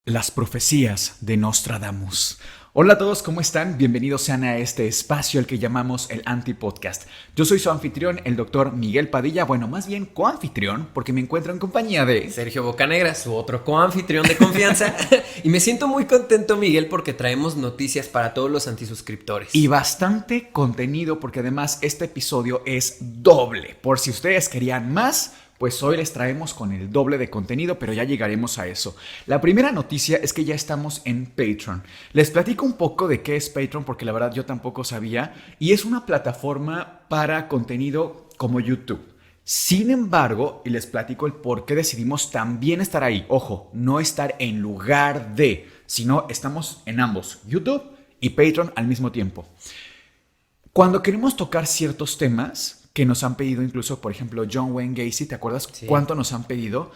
Las profecías de Nostradamus. Hola a todos, ¿cómo están? Bienvenidos sean a este espacio al que llamamos el Antipodcast. Yo soy su anfitrión, el doctor Miguel Padilla, bueno, más bien coanfitrión, porque me encuentro en compañía de... Sergio Bocanegra, su otro coanfitrión de confianza. Y me siento muy contento, Miguel, porque traemos noticias para todos los antisuscriptores. Y bastante contenido, porque además este episodio es doble. Por si ustedes querían más, pues hoy les traemos con el doble de contenido, pero ya llegaremos a eso. La primera noticia es que ya estamos en Patreon. Les platico un poco de qué es Patreon, porque la verdad yo tampoco sabía. Y es una plataforma para contenido como YouTube. Sin embargo, y les platico el por qué decidimos también estar ahí. Ojo, no estar en lugar de, sino estamos en ambos, YouTube y Patreon al mismo tiempo. Cuando queremos tocar ciertos temas que nos han pedido, incluso, por ejemplo, John Wayne Gacy, ¿te acuerdas cuánto nos han pedido?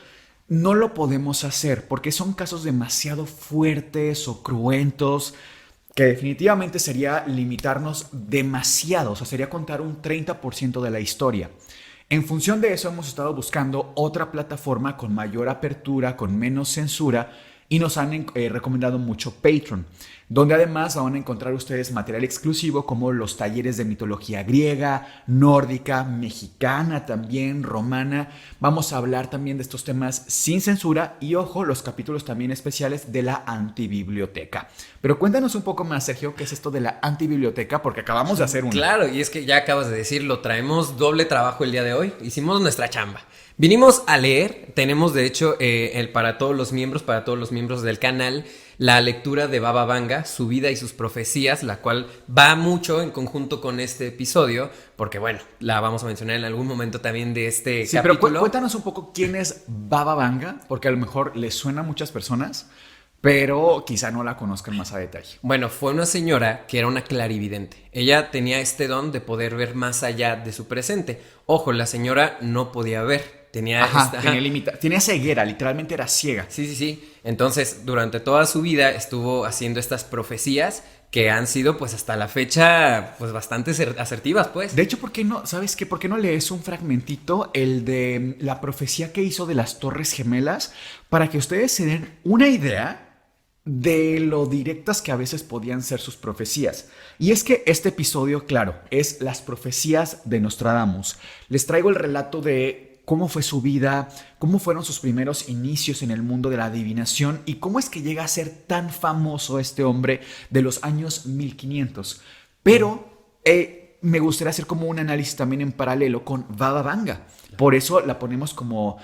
No lo podemos hacer porque son casos demasiado fuertes o cruentos que definitivamente sería limitarnos demasiado, o sea, sería contar un 30% de la historia. En función de eso hemos estado buscando otra plataforma con mayor apertura, con menos censura, y nos han recomendado mucho Patreon, donde además van a encontrar ustedes material exclusivo como los talleres de mitología griega, nórdica, mexicana también, romana. Vamos a hablar también de estos temas sin censura y, ojo, los capítulos también especiales de la antibiblioteca. Pero cuéntanos un poco más, Sergio, qué es esto de la antibiblioteca, porque acabamos de hacer uno. Claro, y es que ya acabas de decirlo, traemos doble trabajo el día de hoy. Hicimos nuestra chamba. Vinimos a leer, tenemos de hecho para todos los miembros del canal, la lectura de Baba Vanga, su vida y sus profecías, la cual va mucho en conjunto con este episodio, porque bueno, la vamos a mencionar en algún momento también de este capítulo. Pero cuéntanos un poco quién es Baba Vanga, porque a lo mejor le suena a muchas personas, pero quizá no la conozcan más a detalle. Bueno, fue una señora que era una clarividente. Ella tenía este don de poder ver más allá de su presente. Ojo, la señora no podía ver. Tenía ceguera, literalmente era ciega. Sí. Entonces, durante toda su vida estuvo haciendo estas profecías que han sido, pues, hasta la fecha, pues, bastante asertivas, pues. De hecho, ¿por qué no? ¿Sabes qué? ¿Por qué no lees un fragmentito, el de la profecía que hizo de las Torres Gemelas, para que ustedes se den una idea de lo directas que a veces podían ser sus profecías? Y es que este episodio, claro, es las profecías de Nostradamus. Les traigo el relato de cómo fue su vida, cómo fueron sus primeros inicios en el mundo de la adivinación y cómo es que llega a ser tan famoso este hombre de los años 1500. Pero me gustaría hacer como un análisis también en paralelo con Baba Vanga. Por eso la ponemos como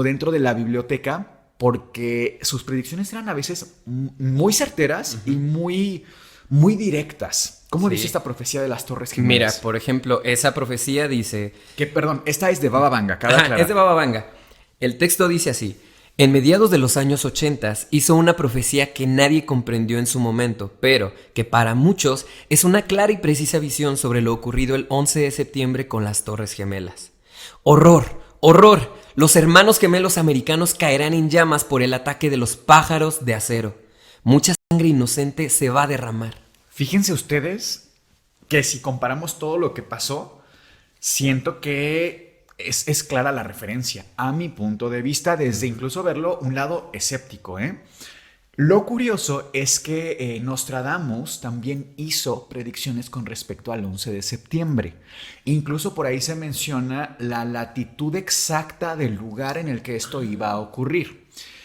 dentro de la biblioteca, porque sus predicciones eran a veces muy certeras y muy directas. ¿Cómo dice esta profecía de las Torres Gemelas? Mira, por ejemplo, esa profecía dice... Esta es de Baba Vanga, es de Baba Vanga. El texto dice así: en mediados de los años 80 hizo una profecía que nadie comprendió en su momento, pero que para muchos es una clara y precisa visión sobre lo ocurrido el 11 de septiembre con las Torres Gemelas. ¡Horror! ¡Horror! Los hermanos gemelos americanos caerán en llamas por el ataque de los pájaros de acero. Mucha sangre inocente se va a derramar. Fíjense ustedes que si comparamos todo lo que pasó, siento que es clara la referencia, a mi punto de vista, desde incluso verlo un lado escéptico, Lo curioso es que Nostradamus también hizo predicciones con respecto al 11 de septiembre. Incluso por ahí se menciona la latitud exacta del lugar en el que esto iba a ocurrir.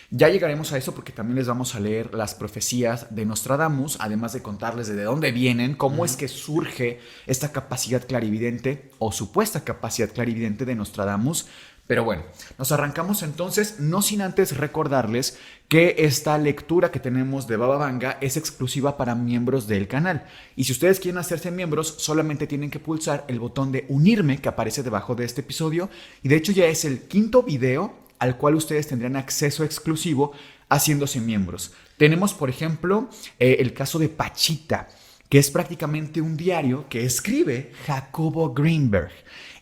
Ya llegaremos a eso porque también les vamos a leer las profecías de Nostradamus, además de contarles de dónde vienen, cómo es que surge esta capacidad clarividente o supuesta capacidad clarividente de Nostradamus. Pero bueno, nos arrancamos entonces, no sin antes recordarles que esta lectura que tenemos de Baba Vanga es exclusiva para miembros del canal. Y si ustedes quieren hacerse miembros, solamente tienen que pulsar el botón de unirme que aparece debajo de este episodio. Y de hecho ya es el quinto video al cual ustedes tendrán acceso exclusivo haciéndose miembros. Tenemos, por ejemplo, el caso de Pachita, que es prácticamente un diario que escribe Jacobo Greenberg.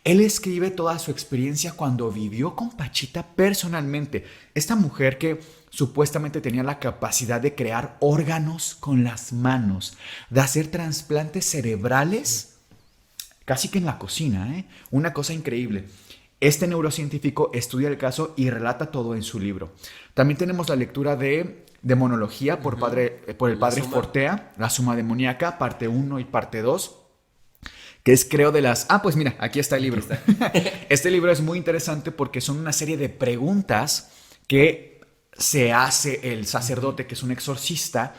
Él escribe toda su experiencia cuando vivió con Pachita personalmente. Esta mujer que supuestamente tenía la capacidad de crear órganos con las manos, de hacer trasplantes cerebrales casi que en la cocina, Una cosa increíble. Este neurocientífico estudia el caso y relata todo en su libro. También tenemos la lectura de Demonología por el La padre Suma. Fortea, La Suma Demoníaca, parte 1 y parte 2, que es creo de las... Ah, pues mira, aquí está el libro. Este libro es muy interesante porque son una serie de preguntas que se hace el sacerdote, que es un exorcista,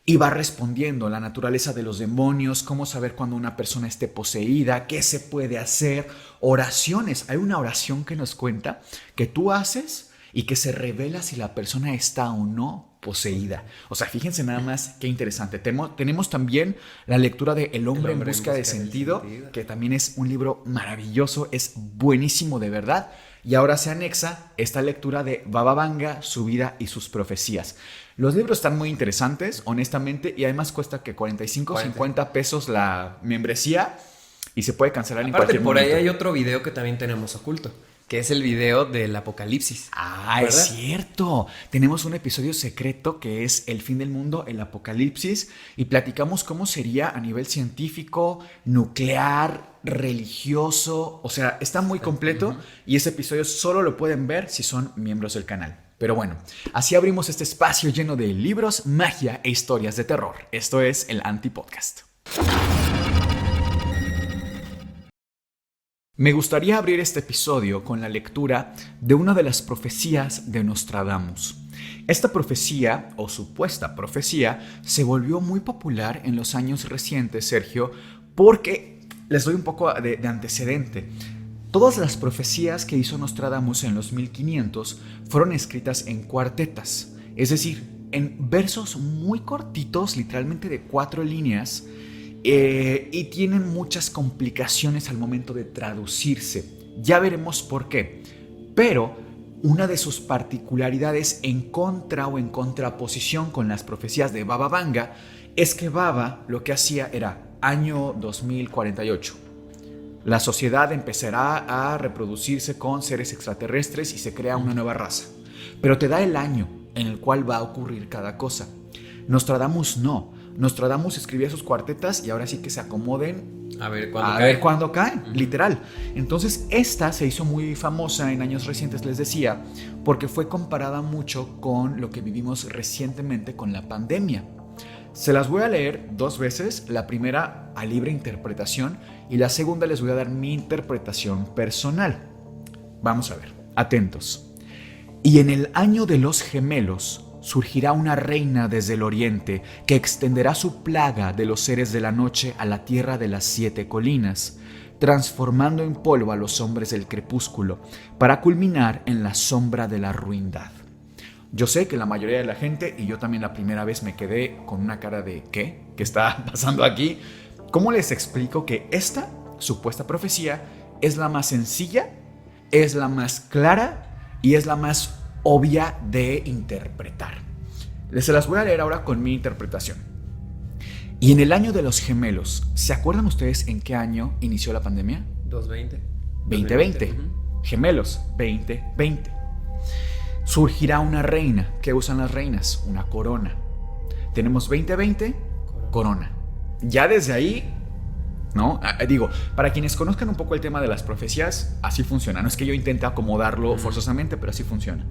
y va respondiendo la naturaleza de los demonios, cómo saber cuando una persona esté poseída, qué se puede hacer, oraciones. Hay una oración que nos cuenta que tú haces y que se revela si la persona está o no poseída. O sea, fíjense nada más qué interesante. Tenemos también la lectura de El hombre en busca de sentido, que también es un libro maravilloso, es buenísimo de verdad. Y ahora se anexa esta lectura de Baba Vanga, su vida y sus profecías. Los libros están muy interesantes, honestamente, y además cuesta que 45 o 50 pesos la membresía y se puede cancelar en Aparte, cualquier por momento. ahí hay otro video que también tenemos oculto, que es el video del apocalipsis. Ah, ¿verdad? es cierto. Tenemos un episodio secreto que es el fin del mundo, el apocalipsis, y platicamos cómo sería a nivel científico, nuclear, religioso. O sea, está muy completo y ese episodio solo lo pueden ver si son miembros del canal. Pero bueno, así abrimos este espacio lleno de libros, magia e historias de terror. Esto es el Antipodcast. Me gustaría abrir este episodio con la lectura de una de las profecías de Nostradamus. Esta profecía, o supuesta profecía, se volvió muy popular en los años recientes, Sergio, porque les doy un poco de antecedente. Todas las profecías que hizo Nostradamus en los 1500 fueron escritas en cuartetas, es decir, en versos muy cortitos, literalmente de 4 líneas, y tienen muchas complicaciones al momento de traducirse. Ya veremos por qué. Pero una de sus particularidades en contra o en contraposición con las profecías de Baba Vanga es que Baba lo que hacía era año 2048. La sociedad empezará a reproducirse con seres extraterrestres y se crea una nueva raza. Pero te da el año en el cual va a ocurrir cada cosa. Nostradamus no. Nostradamus escribía sus cuartetas y ahora sí que se acomoden A ver cuándo caen, literal. Entonces esta se hizo muy famosa en años recientes, les decía, porque fue comparada mucho con lo que vivimos recientemente con la pandemia. Se las voy a leer 2 veces, la primera a libre interpretación y la segunda les voy a dar mi interpretación personal. Vamos a ver, atentos. Y en el año de los gemelos surgirá una reina desde el oriente que extenderá su plaga de los seres de la noche a la tierra de las 7 colinas, transformando en polvo a los hombres del crepúsculo, para culminar en la sombra de la ruindad. Yo sé que la mayoría de la gente, y yo también la primera vez me quedé con una cara de ¿qué? ¿Qué está pasando aquí? ¿Cómo les explico que esta supuesta profecía es la más sencilla, es la más clara y es la más obvia de interpretar? Se las voy a leer ahora con mi interpretación. Y en el año de los gemelos, ¿se acuerdan ustedes en qué año inició la pandemia? 2020. 2020. Gemelos, 2020. Surgirá una reina. ¿Qué usan las reinas? Una corona. Tenemos 2020, corona. Ya desde ahí, ¿no? Digo, para quienes conozcan un poco el tema de las profecías, así funciona. No es que yo intente acomodarlo forzosamente, pero así funciona.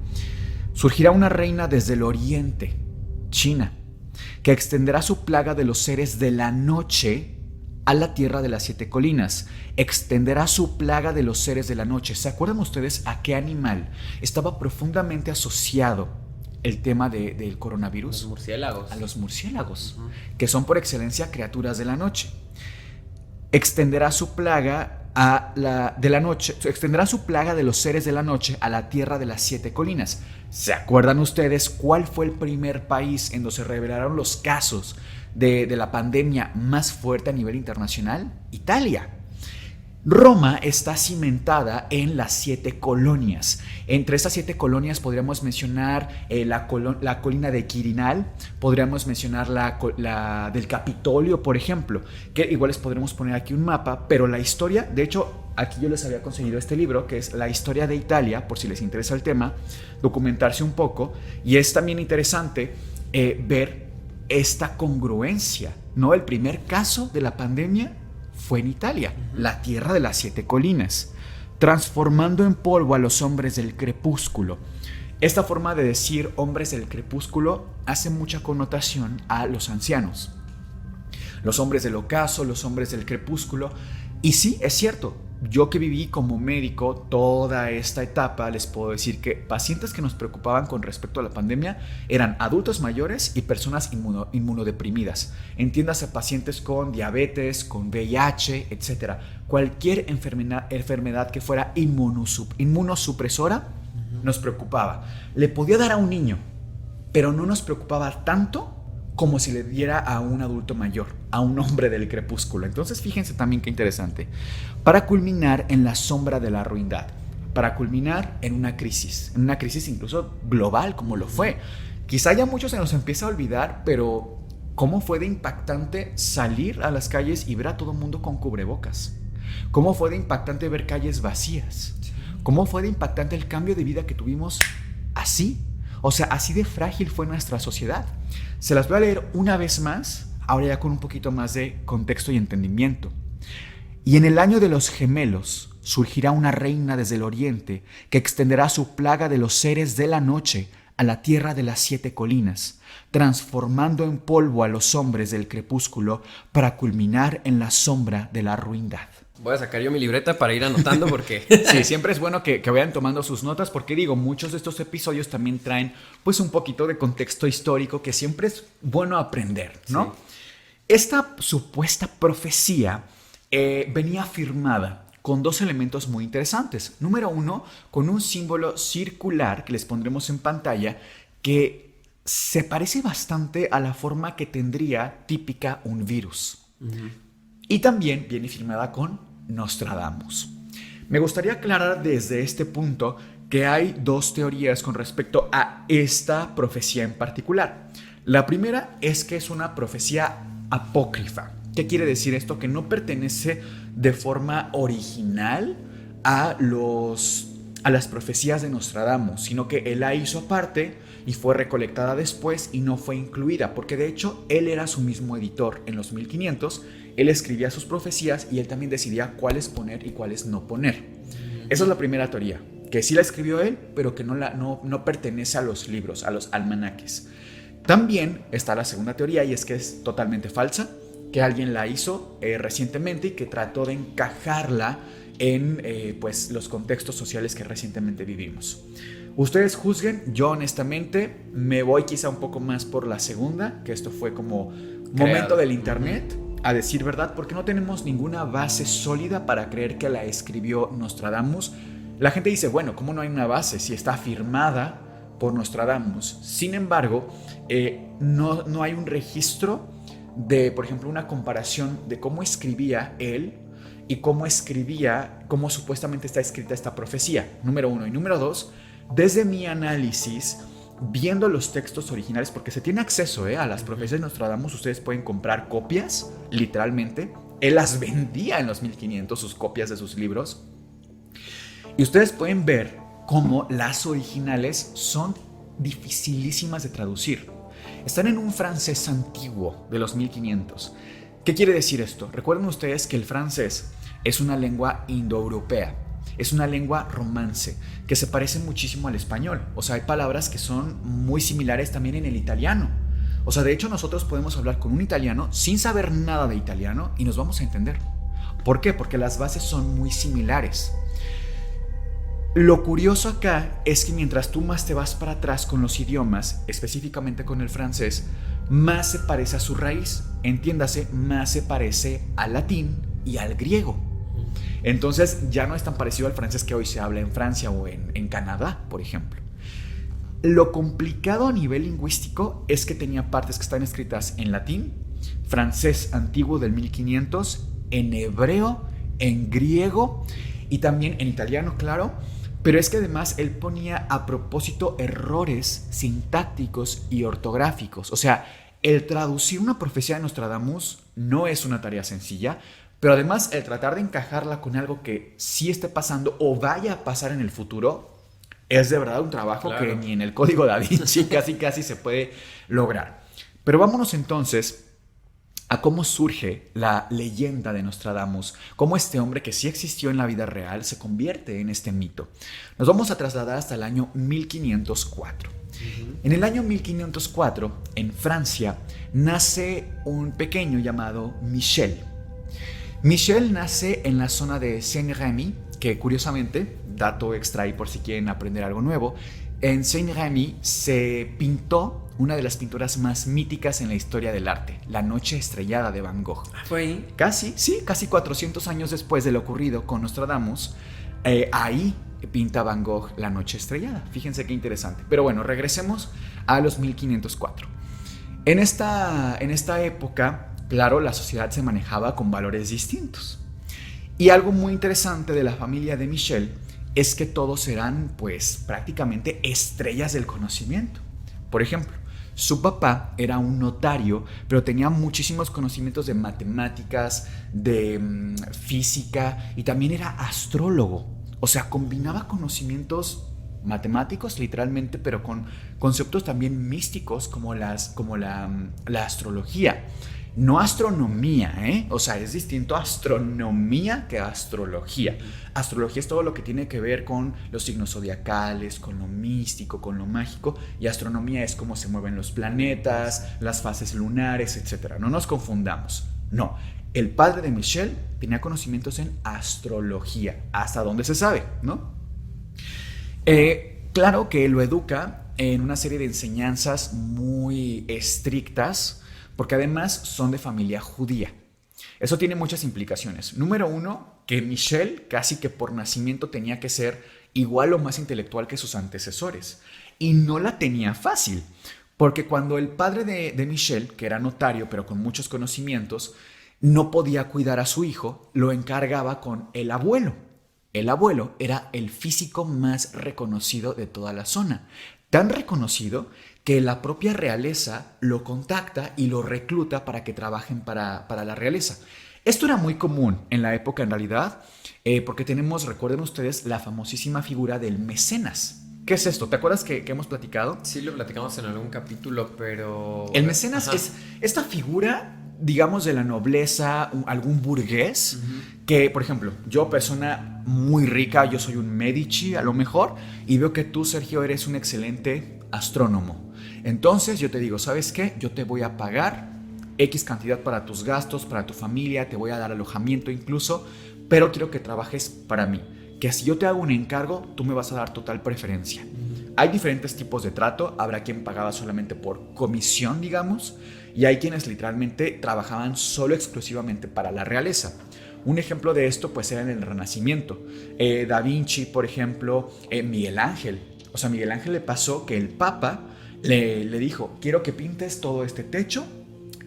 Surgirá una reina desde el oriente, China, que extenderá su plaga de los seres de la noche a la tierra de las 7 colinas. Extenderá su plaga de los seres de la noche. ¿Se acuerdan ustedes a qué animal estaba profundamente asociado el tema del coronavirus? Los murciélagos. A los murciélagos, que son por excelencia criaturas de la noche. Extenderá su plaga de la noche, extenderá su plaga de los seres de la noche a la tierra de las 7 colinas. ¿Se acuerdan ustedes cuál fue el primer país en donde se revelaron los casos de la pandemia más fuerte a nivel internacional? Italia. Roma está cimentada en las 7 colonias. Entre estas 7 colonias podríamos mencionar la colina de Quirinal, podríamos mencionar la del Capitolio, por ejemplo, que igual les podremos poner aquí un mapa, pero la historia, de hecho, aquí yo les había conseguido este libro, que es La historia de Italia, por si les interesa el tema, documentarse un poco, y es también interesante ver esta congruencia, ¿no? El primer caso de la pandemia fue en Italia, la tierra de las 7 colinas, transformando en polvo a los hombres del crepúsculo. Esta forma de decir hombres del crepúsculo hace mucha connotación a los ancianos. Los hombres del ocaso, los hombres del crepúsculo. Y sí, es cierto, yo que viví como médico toda esta etapa, les puedo decir que pacientes que nos preocupaban con respecto a la pandemia eran adultos mayores y personas inmunodeprimidas. Entiéndase, pacientes con diabetes, con VIH, etc. Cualquier enfermedad que fuera inmunosupresora nos preocupaba. Le podía dar a un niño, pero no nos preocupaba tanto como si le diera a un adulto mayor, a un hombre del crepúsculo. Entonces fíjense también qué interesante. Para culminar en la sombra de la ruindad, para culminar en una crisis incluso global como lo fue. Quizá ya muchos se nos empieza a olvidar, pero ¿cómo fue de impactante salir a las calles y ver a todo el mundo con cubrebocas? ¿Cómo fue de impactante ver calles vacías? ¿Cómo fue de impactante el cambio de vida que tuvimos así? O sea, así de frágil fue nuestra sociedad. Se las voy a leer una vez más, ahora ya con un poquito más de contexto y entendimiento. Y en el año de los gemelos surgirá una reina desde el oriente que extenderá su plaga de los seres de la noche a la tierra de las 7 colinas, transformando en polvo a los hombres del crepúsculo para culminar en la sombra de la ruindad. Voy a sacar yo mi libreta para ir anotando porque... Sí, siempre es bueno que vayan tomando sus notas porque digo, muchos de estos episodios también traen pues un poquito de contexto histórico que siempre es bueno aprender, ¿no? Sí. Esta supuesta profecía venía firmada con 2 elementos muy interesantes. Número 1, con un símbolo circular que les pondremos en pantalla que se parece bastante a la forma que tendría típica un virus. Uh-huh. Y también viene firmada con Nostradamus. Me gustaría aclarar desde este punto que hay 2 teorías con respecto a esta profecía en particular. La primera es que es una profecía apócrifa. ¿Qué quiere decir esto? Que no pertenece de forma original a las profecías de Nostradamus, sino que él la hizo aparte y fue recolectada después y no fue incluida, porque de hecho él era su mismo editor en los 1500. Él escribía sus profecías y él también decidía cuáles poner y cuáles no poner. Esa es la primera teoría, que sí la escribió él, pero que no pertenece a los libros, a los almanaques. También está la segunda teoría, y es que es totalmente falsa, que alguien la hizo recientemente y que trató de encajarla en pues, los contextos sociales que recientemente vivimos. Ustedes juzguen. Yo honestamente me voy quizá un poco más por la segunda, que esto fue como momento del internet, a decir verdad, porque no tenemos ninguna base sólida para creer que la escribió Nostradamus. La gente dice, bueno, ¿cómo no hay una base si está firmada por Nostradamus? Sin embargo, no hay un registro de, por ejemplo, una comparación de cómo escribía él y cómo supuestamente está escrita esta profecía, número 1. Y número 2, desde mi análisis, viendo los textos originales, porque se tiene acceso a las profecías de Nostradamus, ustedes pueden comprar copias, literalmente. Él las vendía en los 1500, sus copias de sus libros. Y ustedes pueden ver cómo las originales son dificilísimas de traducir. Están en un francés antiguo de los 1500. ¿Qué quiere decir esto? Recuerden ustedes que el francés es una lengua indoeuropea. Es una lengua romance que se parece muchísimo al español. O sea, hay palabras que son muy similares también en el italiano. O sea, de hecho nosotros podemos hablar con un italiano sin saber nada de italiano y nos vamos a entender. ¿Por qué? Porque las bases son muy similares. Lo curioso acá es que mientras tú más te vas para atrás con los idiomas, específicamente con el francés, más se parece a su raíz. Entiéndase, más se parece al latín y al griego. Entonces ya no es tan parecido al francés que hoy se habla en Francia o en Canadá, por ejemplo. Lo complicado a nivel lingüístico es que tenía partes que están escritas en latín, francés antiguo del 1500, en hebreo, en griego y también en italiano, claro. Pero es que además él ponía a propósito errores sintácticos y ortográficos. O sea, el traducir una profecía de Nostradamus no es una tarea sencilla. Pero además, el tratar de encajarla con algo que sí esté pasando o vaya a pasar en el futuro es de verdad un trabajo que ni en el código Da Vinci casi se puede lograr. Pero vámonos entonces a cómo surge la leyenda de Nostradamus, cómo este hombre que sí existió en la vida real se convierte en este mito. Nos vamos a trasladar hasta el año 1504. En el año 1504, en Francia, nace un pequeño llamado Michel. Michel nace en la zona de Saint-Rémy, que curiosamente, dato extra ahí por si quieren aprender algo nuevo, en Saint-Rémy se pintó una de las pinturas más míticas en la historia del arte, La Noche Estrellada de Van Gogh. ¿Fue ahí? Casi 400 años después de lo ocurrido con Nostradamus, ahí pinta Van Gogh La Noche Estrellada. Fíjense qué interesante. Pero bueno, regresemos a los 1504. En esta época, claro, la sociedad se manejaba con valores distintos. Y algo muy interesante de la familia de Michel es que todos eran, pues, prácticamente estrellas del conocimiento. Por ejemplo, su papá era un notario, pero tenía muchísimos conocimientos de matemáticas, de física, y también era astrólogo. O sea, combinaba conocimientos matemáticos, literalmente, pero con conceptos también místicos como la astrología. No astronomía, O sea, es distinto astronomía que astrología. Astrología es todo lo que tiene que ver con los signos zodiacales, con lo místico, con lo mágico. Y astronomía es cómo se mueven los planetas, las fases lunares, etc. No nos confundamos. No, el padre de Michel tenía conocimientos en astrología, hasta donde se sabe, ¿no? Claro que lo educa en una serie de enseñanzas muy estrictas, porque además son de familia judía. Eso tiene muchas implicaciones. Número uno, que Michel casi que por nacimiento tenía que ser igual o más intelectual que sus antecesores. Y no la tenía fácil, porque cuando el padre de Michel, que era notario pero con muchos conocimientos, no podía cuidar a su hijo, lo encargaba con el abuelo. El abuelo era el físico más reconocido de toda la zona. Tan reconocido que la propia realeza lo contacta y lo recluta para que trabajen para la realeza. Esto era muy común en la época, en realidad, porque tenemos, recuerden ustedes, la famosísima figura del mecenas. ¿Qué es esto? ¿Te acuerdas que hemos platicado? Sí, lo platicamos en algún capítulo, pero... El mecenas es esta figura, digamos, de la nobleza, algún burgués, que, por ejemplo, yo, persona muy rica, yo soy un Medici a lo mejor, y veo que tú, Sergio, eres un excelente astrónomo. Entonces yo te digo, ¿sabes qué? Yo te voy a pagar X cantidad para tus gastos, para tu familia, te voy a dar alojamiento incluso, pero quiero que trabajes para mí. Que si yo te hago un encargo, tú me vas a dar total preferencia. Hay diferentes tipos de trato, habrá quien pagaba solamente por comisión, digamos, y hay quienes literalmente trabajaban solo exclusivamente para la realeza. Un ejemplo de esto pues era en el Renacimiento. Da Vinci, por ejemplo, Miguel Ángel. O sea, Miguel Ángel le pasó que el Papa le dijo, quiero que pintes todo este techo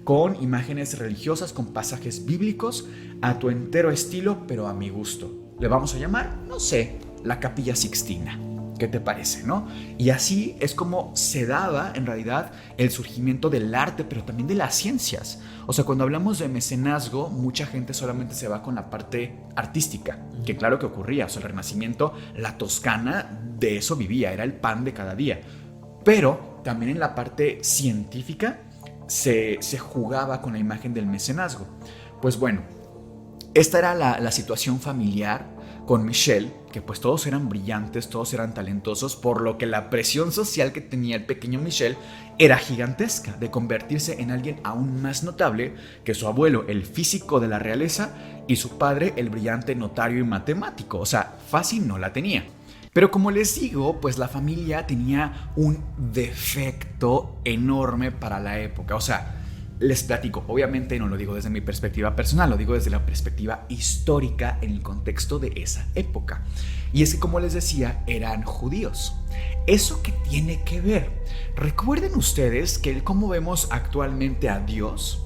con imágenes religiosas, con pasajes bíblicos, a tu entero estilo, pero a mi gusto. Le vamos a llamar, no sé, la Capilla Sixtina. ¿Qué te parece, no? Y así es como se daba, en realidad, el surgimiento del arte, pero también de las ciencias. O sea, cuando hablamos de mecenazgo, mucha gente solamente se va con la parte artística, que claro que ocurría. O sea, el Renacimiento, la Toscana, de eso vivía, era el pan de cada día. Pero también en la parte científica se jugaba con la imagen del mecenazgo. Pues bueno, esta era la situación familiar con Michel, que pues todos eran brillantes, todos eran talentosos, por lo que la presión social que tenía el pequeño Michel era gigantesca, de convertirse en alguien aún más notable que su abuelo, el físico de la realeza, y su padre, el brillante notario y matemático. O sea, fácil no la tenía. Pero como les digo, pues la familia tenía un defecto enorme para la época. O sea, les platico, obviamente no lo digo desde mi perspectiva personal, lo digo desde la perspectiva histórica en el contexto de esa época. Y es que, como les decía, eran judíos. ¿Eso qué tiene que ver? Recuerden ustedes que cómo vemos actualmente a Dios,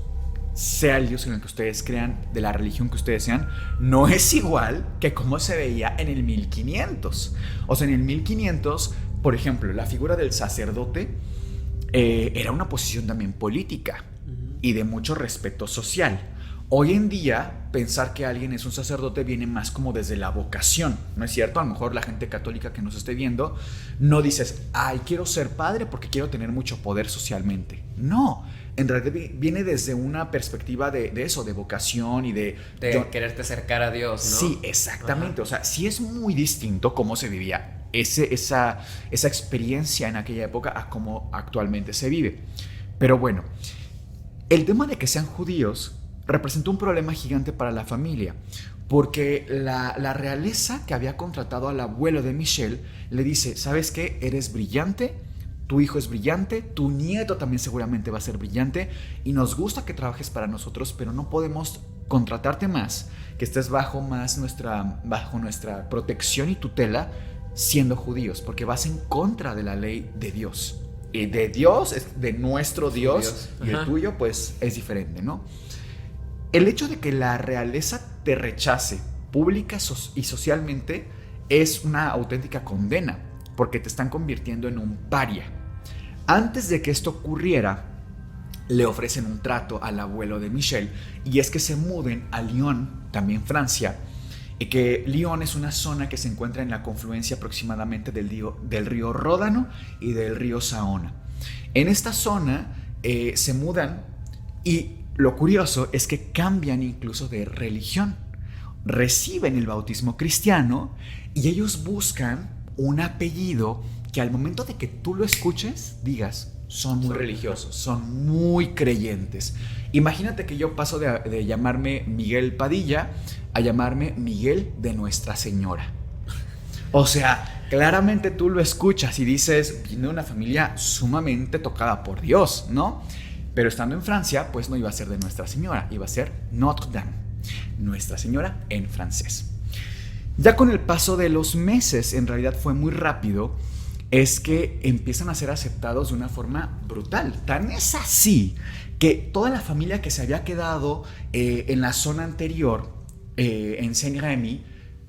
sea el Dios en el que ustedes crean, de la religión que ustedes sean, no es igual que cómo se veía en el 1500. O sea, en el 1500, por ejemplo, la figura del sacerdote era una posición también política y de mucho respeto social. Hoy en día, pensar que alguien es un sacerdote viene más como desde la vocación, ¿no es cierto? A lo mejor la gente católica que nos esté viendo no dices, ay, quiero ser padre porque quiero tener mucho poder socialmente. No, en realidad viene desde una perspectiva de eso, de vocación y de quererte acercar a Dios, ¿no? Sí, exactamente. Ajá. O sea, sí es muy distinto cómo se vivía esa experiencia en aquella época a cómo actualmente se vive. Pero bueno, el tema de que sean judíos representó un problema gigante para la familia, porque la realeza que había contratado al abuelo de Michelle le dice, ¿sabes qué? Eres brillante, tu hijo es brillante, tu nieto también seguramente va a ser brillante y nos gusta que trabajes para nosotros, pero no podemos contratarte más, que estés bajo nuestra protección y tutela siendo judíos, porque vas en contra de la ley de Dios. Y de Dios, de nuestro Dios, y el tuyo pues es diferente, ¿no? El hecho de que la realeza te rechace pública y socialmente es una auténtica condena, porque te están convirtiendo en un paria. Antes de que esto ocurriera, le ofrecen un trato al abuelo de Michelle, y es que se muden a Lyon, también Francia, y que Lyon es una zona que se encuentra en la confluencia aproximadamente del río Ródano y del río Saona. En esta zona se mudan y lo curioso es que cambian incluso de religión. Reciben el bautismo cristiano y ellos buscan un apellido que al momento de que tú lo escuches digas, son muy religiosos, son muy creyentes. Imagínate que yo paso de llamarme Miguel Padilla a llamarme Miguel de Nuestra Señora. O sea, claramente tú lo escuchas y dices, viene de una familia sumamente tocada por Dios, ¿no? Pero estando en Francia, pues no iba a ser de Nuestra Señora, iba a ser Notre Dame, Nuestra Señora en francés. Ya con el paso de los meses, en realidad fue muy rápido, es que empiezan a ser aceptados de una forma brutal. Tan es así que toda la familia que se había quedado en la zona anterior, en Saint-Rémy,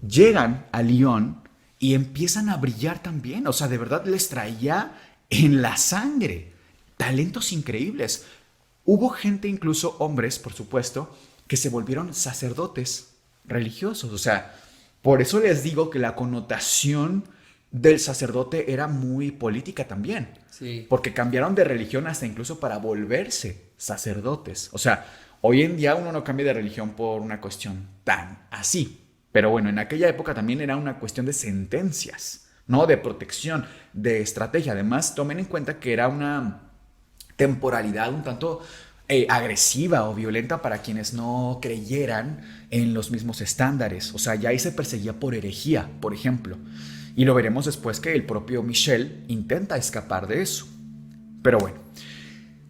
llegan a Lyon y empiezan a brillar también. O sea, de verdad les traía en la sangre talentos increíbles. Hubo gente, incluso hombres, por supuesto, que se volvieron sacerdotes religiosos. O sea, por eso les digo que la connotación del sacerdote era muy política también. Sí. Porque cambiaron de religión hasta incluso para volverse sacerdotes. O sea, hoy en día uno no cambia de religión por una cuestión tan así. Pero bueno, en aquella época también era una cuestión de sentencias, ¿no? De protección, de estrategia. Además, tomen en cuenta que era una temporalidad un tanto agresiva o violenta para quienes no creyeran en los mismos estándares. O sea, ya ahí se perseguía por herejía, por ejemplo. Y lo veremos después que el propio Michel intenta escapar de eso. Pero bueno,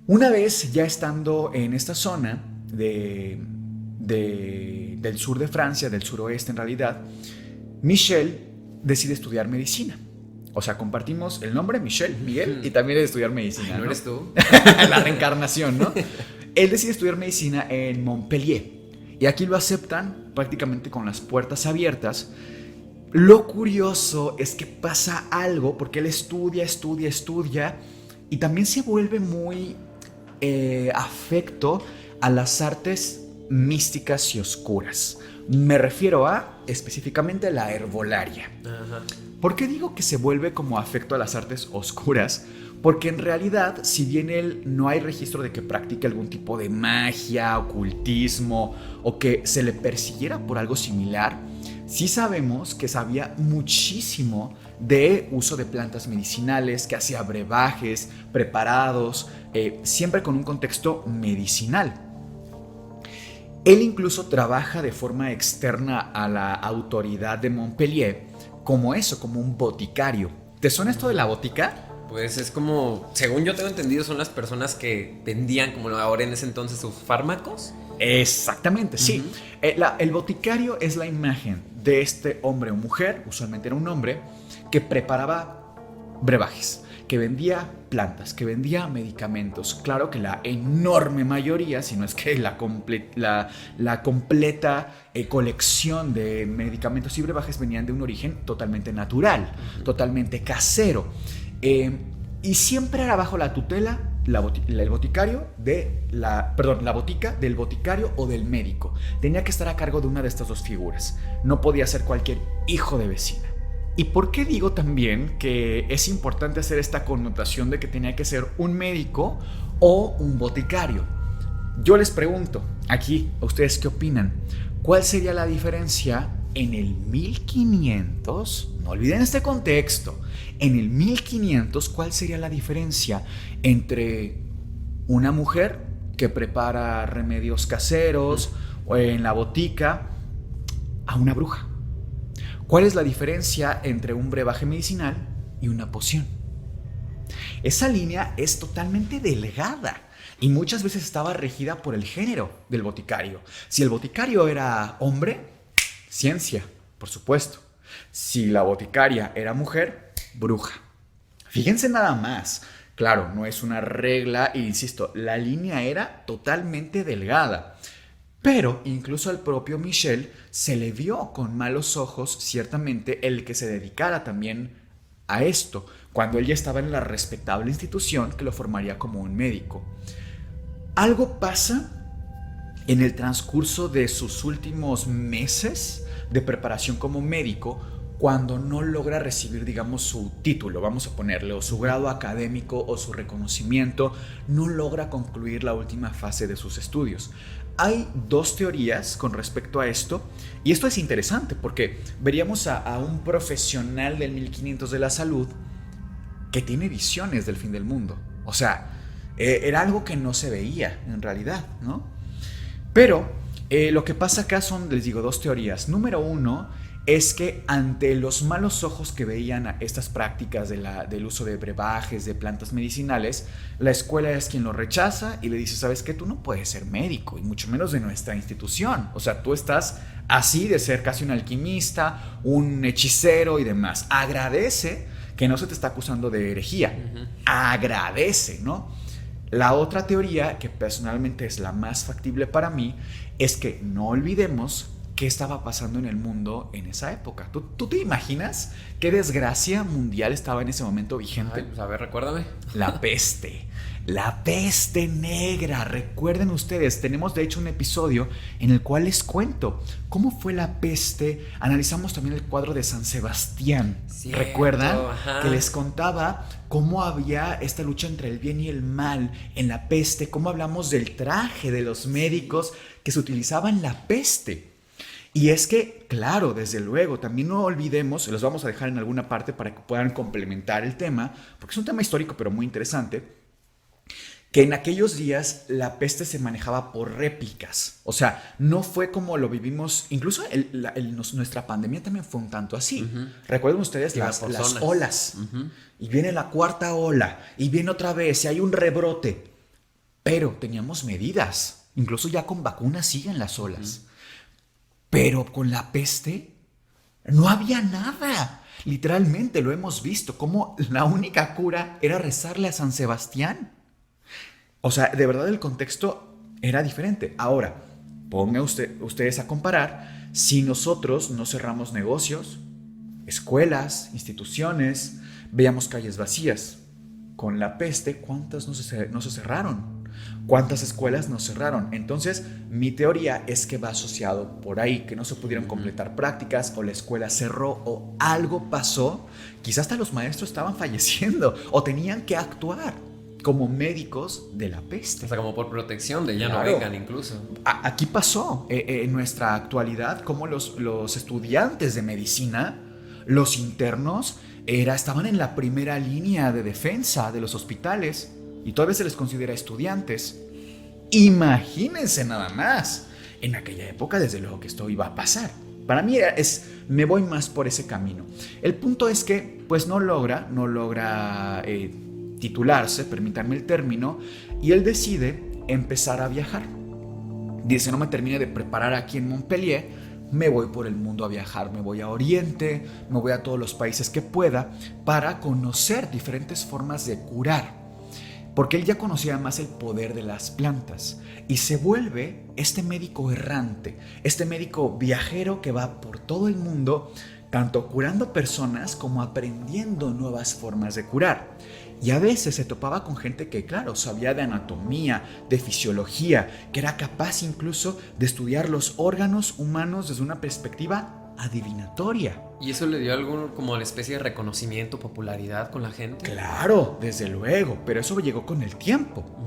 una vez ya estando en esta zona del sur de Francia, del suroeste en realidad, Michel decide estudiar medicina. O sea, compartimos el nombre Miguel, y también de estudiar medicina. Ay, ¿no eres tú? La reencarnación, ¿no? Él decide estudiar medicina en Montpellier. Y aquí lo aceptan prácticamente con las puertas abiertas. Lo curioso es que pasa algo, porque él estudia, y también se vuelve muy afecto a las artes místicas y oscuras. Me refiero específicamente a la herbolaria. Ajá. ¿Por qué digo que se vuelve como afecto a las artes oscuras? Porque en realidad, si bien él no hay registro de que practique algún tipo de magia, ocultismo o que se le persiguiera por algo similar, sí sabemos que sabía muchísimo de uso de plantas medicinales, que hacía brebajes, preparados, siempre con un contexto medicinal. Él incluso trabaja de forma externa a la autoridad de Montpellier como un boticario. ¿Te suena esto de la botica? Pues es como, según yo tengo entendido, son las personas que vendían, como ahora en ese entonces, sus fármacos. Exactamente, sí. El boticario es la imagen de este hombre o mujer, usualmente era un hombre, que preparaba brebajes, que vendía plantas, que vendía medicamentos. Claro que la enorme mayoría, si no es que la completa colección de medicamentos y brebajes venían de un origen totalmente natural, totalmente casero. Y siempre era bajo la tutela el boticario la botica del boticario o del médico. Tenía que estar a cargo de una de estas dos figuras. No podía ser cualquier hijo de vecina. ¿Y por qué digo también que es importante hacer esta connotación de que tenía que ser un médico o un boticario? Yo les pregunto, aquí, ¿ustedes qué opinan? ¿Cuál sería la diferencia en el 1500? No olviden este contexto. En el 1500, ¿cuál sería la diferencia entre una mujer que prepara remedios caseros o en la botica a una bruja? ¿Cuál es la diferencia entre un brebaje medicinal y una poción? Esa línea es totalmente delgada y muchas veces estaba regida por el género del boticario. Si el boticario era hombre, ciencia, por supuesto. Si la boticaria era mujer, bruja. Fíjense nada más. Claro, no es una regla e insisto, la línea era totalmente delgada. Pero incluso al propio Michel se le vio con malos ojos, ciertamente, el que se dedicara también a esto, cuando él ya estaba en la respetable institución que lo formaría como un médico. Algo pasa en el transcurso de sus últimos meses de preparación como médico cuando no logra recibir, digamos, su título, vamos a ponerle, o su grado académico o su reconocimiento, no logra concluir la última fase de sus estudios. Hay dos teorías con respecto a esto, y esto es interesante porque veríamos a un profesional del 1500 de la salud que tiene visiones del fin del mundo. O sea, era algo que no se veía en realidad, ¿no? Pero lo que pasa acá son, les digo, dos teorías. Número uno es que ante los malos ojos que veían a estas prácticas del uso de brebajes, de plantas medicinales, la escuela es quien lo rechaza y le dice, ¿sabes qué? Tú no puedes ser médico, y mucho menos de nuestra institución. O sea, tú estás así de ser casi un alquimista, un hechicero y demás. Agradece que no se te está acusando de herejía. Agradece, ¿no? La otra teoría, que personalmente es la más factible para mí, es que no olvidemos qué estaba pasando en el mundo en esa época. ¿Tú te imaginas qué desgracia mundial estaba en ese momento vigente? Ay, pues a ver, recuérdame. La peste. La peste negra. Recuerden ustedes, tenemos de hecho un episodio en el cual les cuento cómo fue la peste. Analizamos también el cuadro de San Sebastián. Cierto, ¿recuerdan? ajá. Que les contaba cómo había esta lucha entre el bien y el mal en la peste, cómo hablamos del traje de los médicos que se utilizaba en la peste. Y es que, claro, desde luego, también no olvidemos, se los vamos a dejar en alguna parte para que puedan complementar el tema, porque es un tema histórico pero muy interesante, que en aquellos días la peste se manejaba por réplicas. O sea, no fue como lo vivimos, incluso nuestra pandemia también fue un tanto así. Recuerden ustedes las olas. Y viene la cuarta ola, y viene otra vez, y hay un rebrote. Pero teníamos medidas, incluso ya con vacunas siguen las olas. Pero con la peste no había nada. Literalmente lo hemos visto, como la única cura era rezarle a San Sebastián. O sea, de verdad el contexto era diferente. Ahora, pongan ustedes a comparar si nosotros no cerramos negocios, escuelas, instituciones, veíamos calles vacías. Con la peste, ¿cuántas no se cerraron? ¿Cuántas escuelas nos cerraron? Entonces, mi teoría es que va asociado por ahí, que no se pudieron completar prácticas, o la escuela cerró, o algo pasó. Quizás hasta los maestros estaban falleciendo, o tenían que actuar como médicos de la peste. O sea, como por protección de ya Claro. no vengan incluso. Aquí pasó en nuestra actualidad, como los estudiantes de medicina, los internos, estaban en la primera línea de defensa de los hospitales y todavía se les considera estudiantes. Imagínense nada más. En aquella época, desde luego que esto iba a pasar. Para mí me voy más por ese camino. El punto es que pues no logra titularse, permítanme el término, y él decide empezar a viajar. Dice, no me termine de preparar aquí en Montpellier, me voy por el mundo a viajar, me voy a Oriente, me voy a todos los países que pueda para conocer diferentes formas de curar, porque él ya conocía más el poder de las plantas y se vuelve este médico errante, este médico viajero que va por todo el mundo, tanto curando personas como aprendiendo nuevas formas de curar. Y a veces se topaba con gente que, claro, sabía de anatomía, de fisiología, que era capaz incluso de estudiar los órganos humanos desde una perspectiva adivinatoria. ¿Y eso le dio algún como la especie de reconocimiento, popularidad con la gente? Claro, desde luego, pero eso llegó con el tiempo.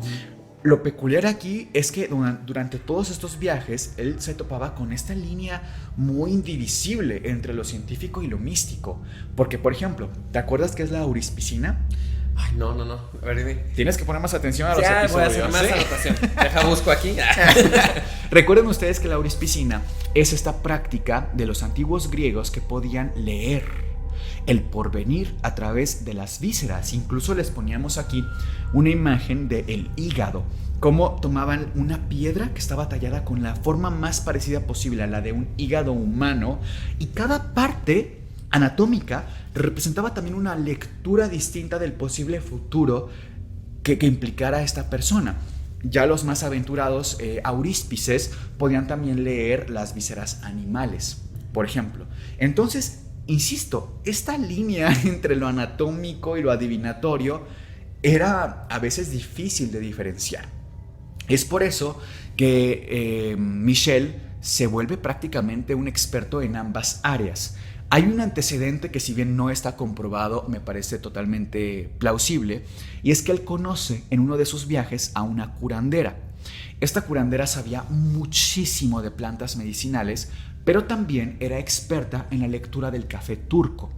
Lo peculiar aquí es que durante todos estos viajes él se topaba con esta línea muy indivisible entre lo científico y lo místico. Porque, por ejemplo, ¿te acuerdas qué es la aurispicina? Ay, no. A ver, dime. Tienes que poner más atención a los Ya, episodios. voy a hacer más anotación. Deja, busco aquí. Recuerden ustedes que la aurispicina es esta práctica de los antiguos griegos que podían leer el porvenir a través de las vísceras. Incluso les poníamos aquí una imagen del hígado, cómo tomaban una piedra que estaba tallada con la forma más parecida posible a la de un hígado humano, y cada parte anatómica representaba también una lectura distinta del posible futuro que implicara a esta persona. Ya los más aventurados auríspices podían también leer las vísceras animales, por ejemplo. Entonces, insisto, esta línea entre lo anatómico y lo adivinatorio era a veces difícil de diferenciar. Es por eso que Michel se vuelve prácticamente un experto en ambas áreas. Hay un antecedente que, si bien no está comprobado, me parece totalmente plausible, y es que él conoce en uno de sus viajes a una curandera. Esta curandera sabía muchísimo de plantas medicinales, pero también era experta en la lectura del café turco.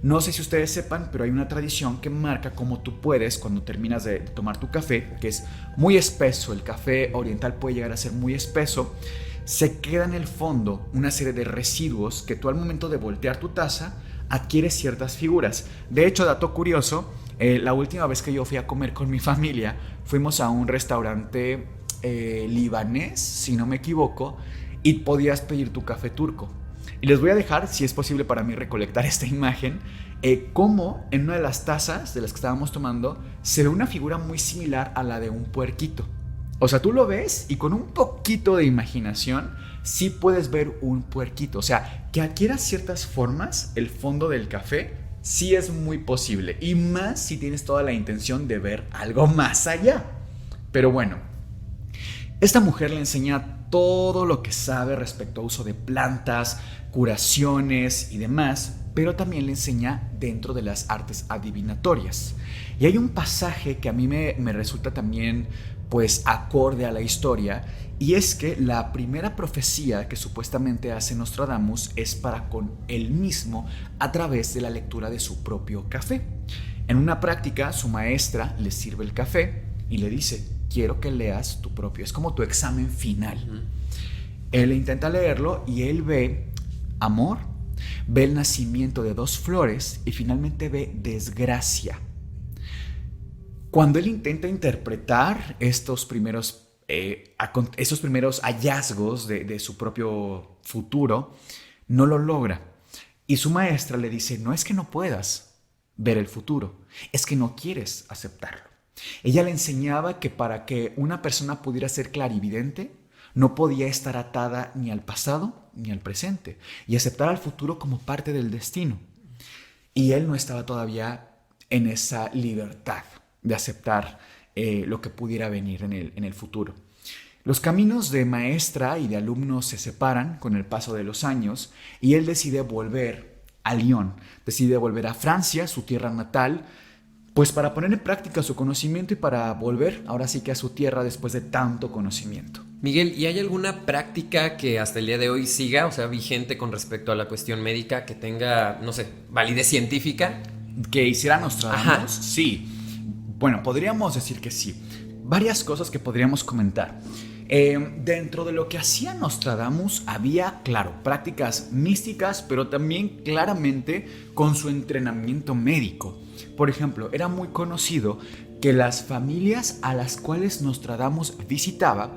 No sé si ustedes sepan, pero hay una tradición que marca cómo tú puedes, cuando terminas de tomar tu café, que es muy espeso, el café oriental puede llegar a ser muy espeso, se queda en el fondo una serie de residuos que tú, al momento de voltear tu taza, adquieres ciertas figuras. De hecho, dato curioso, la última vez que yo fui a comer con mi familia, fuimos a un restaurante libanés, si no me equivoco, y podías pedir tu café turco. Y les voy a dejar, si es posible para mí recolectar esta imagen, cómo en una de las tazas de las que estábamos tomando se ve una figura muy similar a la de un puerquito. O sea, tú lo ves y con un poquito de imaginación sí puedes ver un puerquito. O sea, que adquiera ciertas formas el fondo del café sí es muy posible. Y más si tienes toda la intención de ver algo más allá. Pero bueno, esta mujer le enseña todo lo que sabe respecto a uso de plantas, curaciones y demás, pero también le enseña dentro de las artes adivinatorias. Y hay un pasaje que a mí me resulta también pues acorde a la historia, y es que la primera profecía que supuestamente hace Nostradamus es para con él mismo a través de la lectura de su propio café. En una práctica, su maestra le sirve el café y le dice: quiero que leas tu propio, es como tu examen final. Él intenta leerlo y él ve amor, ve el nacimiento de 2 flores y finalmente ve desgracia. Cuando él intenta interpretar esos primeros hallazgos de su propio futuro, no lo logra. Y su maestra le dice: no es que no puedas ver el futuro, es que no quieres aceptarlo. Ella le enseñaba que para que una persona pudiera ser clarividente, no podía estar atada ni al pasado ni al presente, y aceptar al futuro como parte del destino. Y él no estaba todavía en esa libertad de aceptar lo que pudiera venir en el futuro. Los caminos de maestra y de alumno se separan con el paso de los años, y él decide volver a Lyon, decide volver a Francia, su tierra natal, pues para poner en práctica su conocimiento y para volver ahora sí que a su tierra después de tanto conocimiento. Miguel, ¿y hay alguna práctica que hasta el día de hoy siga, o sea, vigente con respecto a la cuestión médica, que tenga, no sé, validez científica? ¿Que hiciera Nostradamus? Sí. Bueno, podríamos decir que sí. Varias cosas que podríamos comentar. Dentro de lo que hacía Nostradamus había, claro, prácticas místicas, pero también claramente con su entrenamiento médico. Por ejemplo, era muy conocido que las familias a las cuales Nostradamus visitaba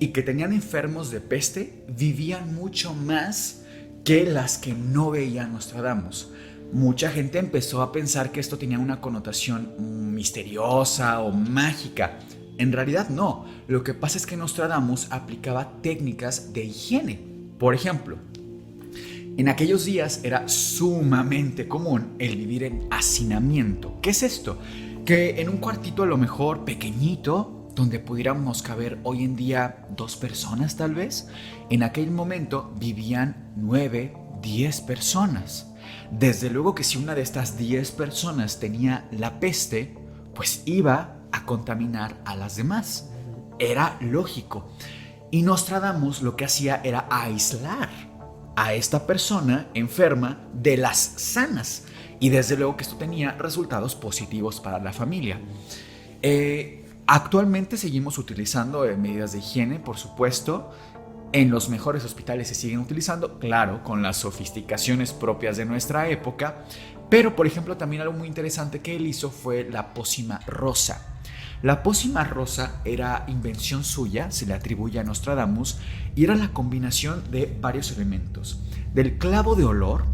y que tenían enfermos de peste vivían mucho más que las que no veían Nostradamus. Mucha gente empezó a pensar que esto tenía una connotación misteriosa o mágica. En realidad no. Lo que pasa es que Nostradamus aplicaba técnicas de higiene. Por ejemplo, en aquellos días era sumamente común el vivir en hacinamiento. ¿Qué es esto? que en un cuartito a lo mejor pequeñito, donde pudiéramos caber hoy en día 2 personas tal vez, en aquel momento vivían 9, 10 personas. Desde luego que si una de estas 10 personas tenía la peste, pues iba a contaminar a las demás. Era lógico. Y Nostradamus lo que hacía era aislar a esta persona enferma de las sanas. Y desde luego que esto tenía resultados positivos para la familia. Actualmente seguimos utilizando medidas de higiene, por supuesto. En los mejores hospitales se siguen utilizando, claro, con las sofisticaciones propias de nuestra época. Pero, por ejemplo, también algo muy interesante que él hizo fue la pócima rosa. La pócima rosa era invención suya, se le atribuye a Nostradamus, y era la combinación de varios elementos. Del clavo de olor,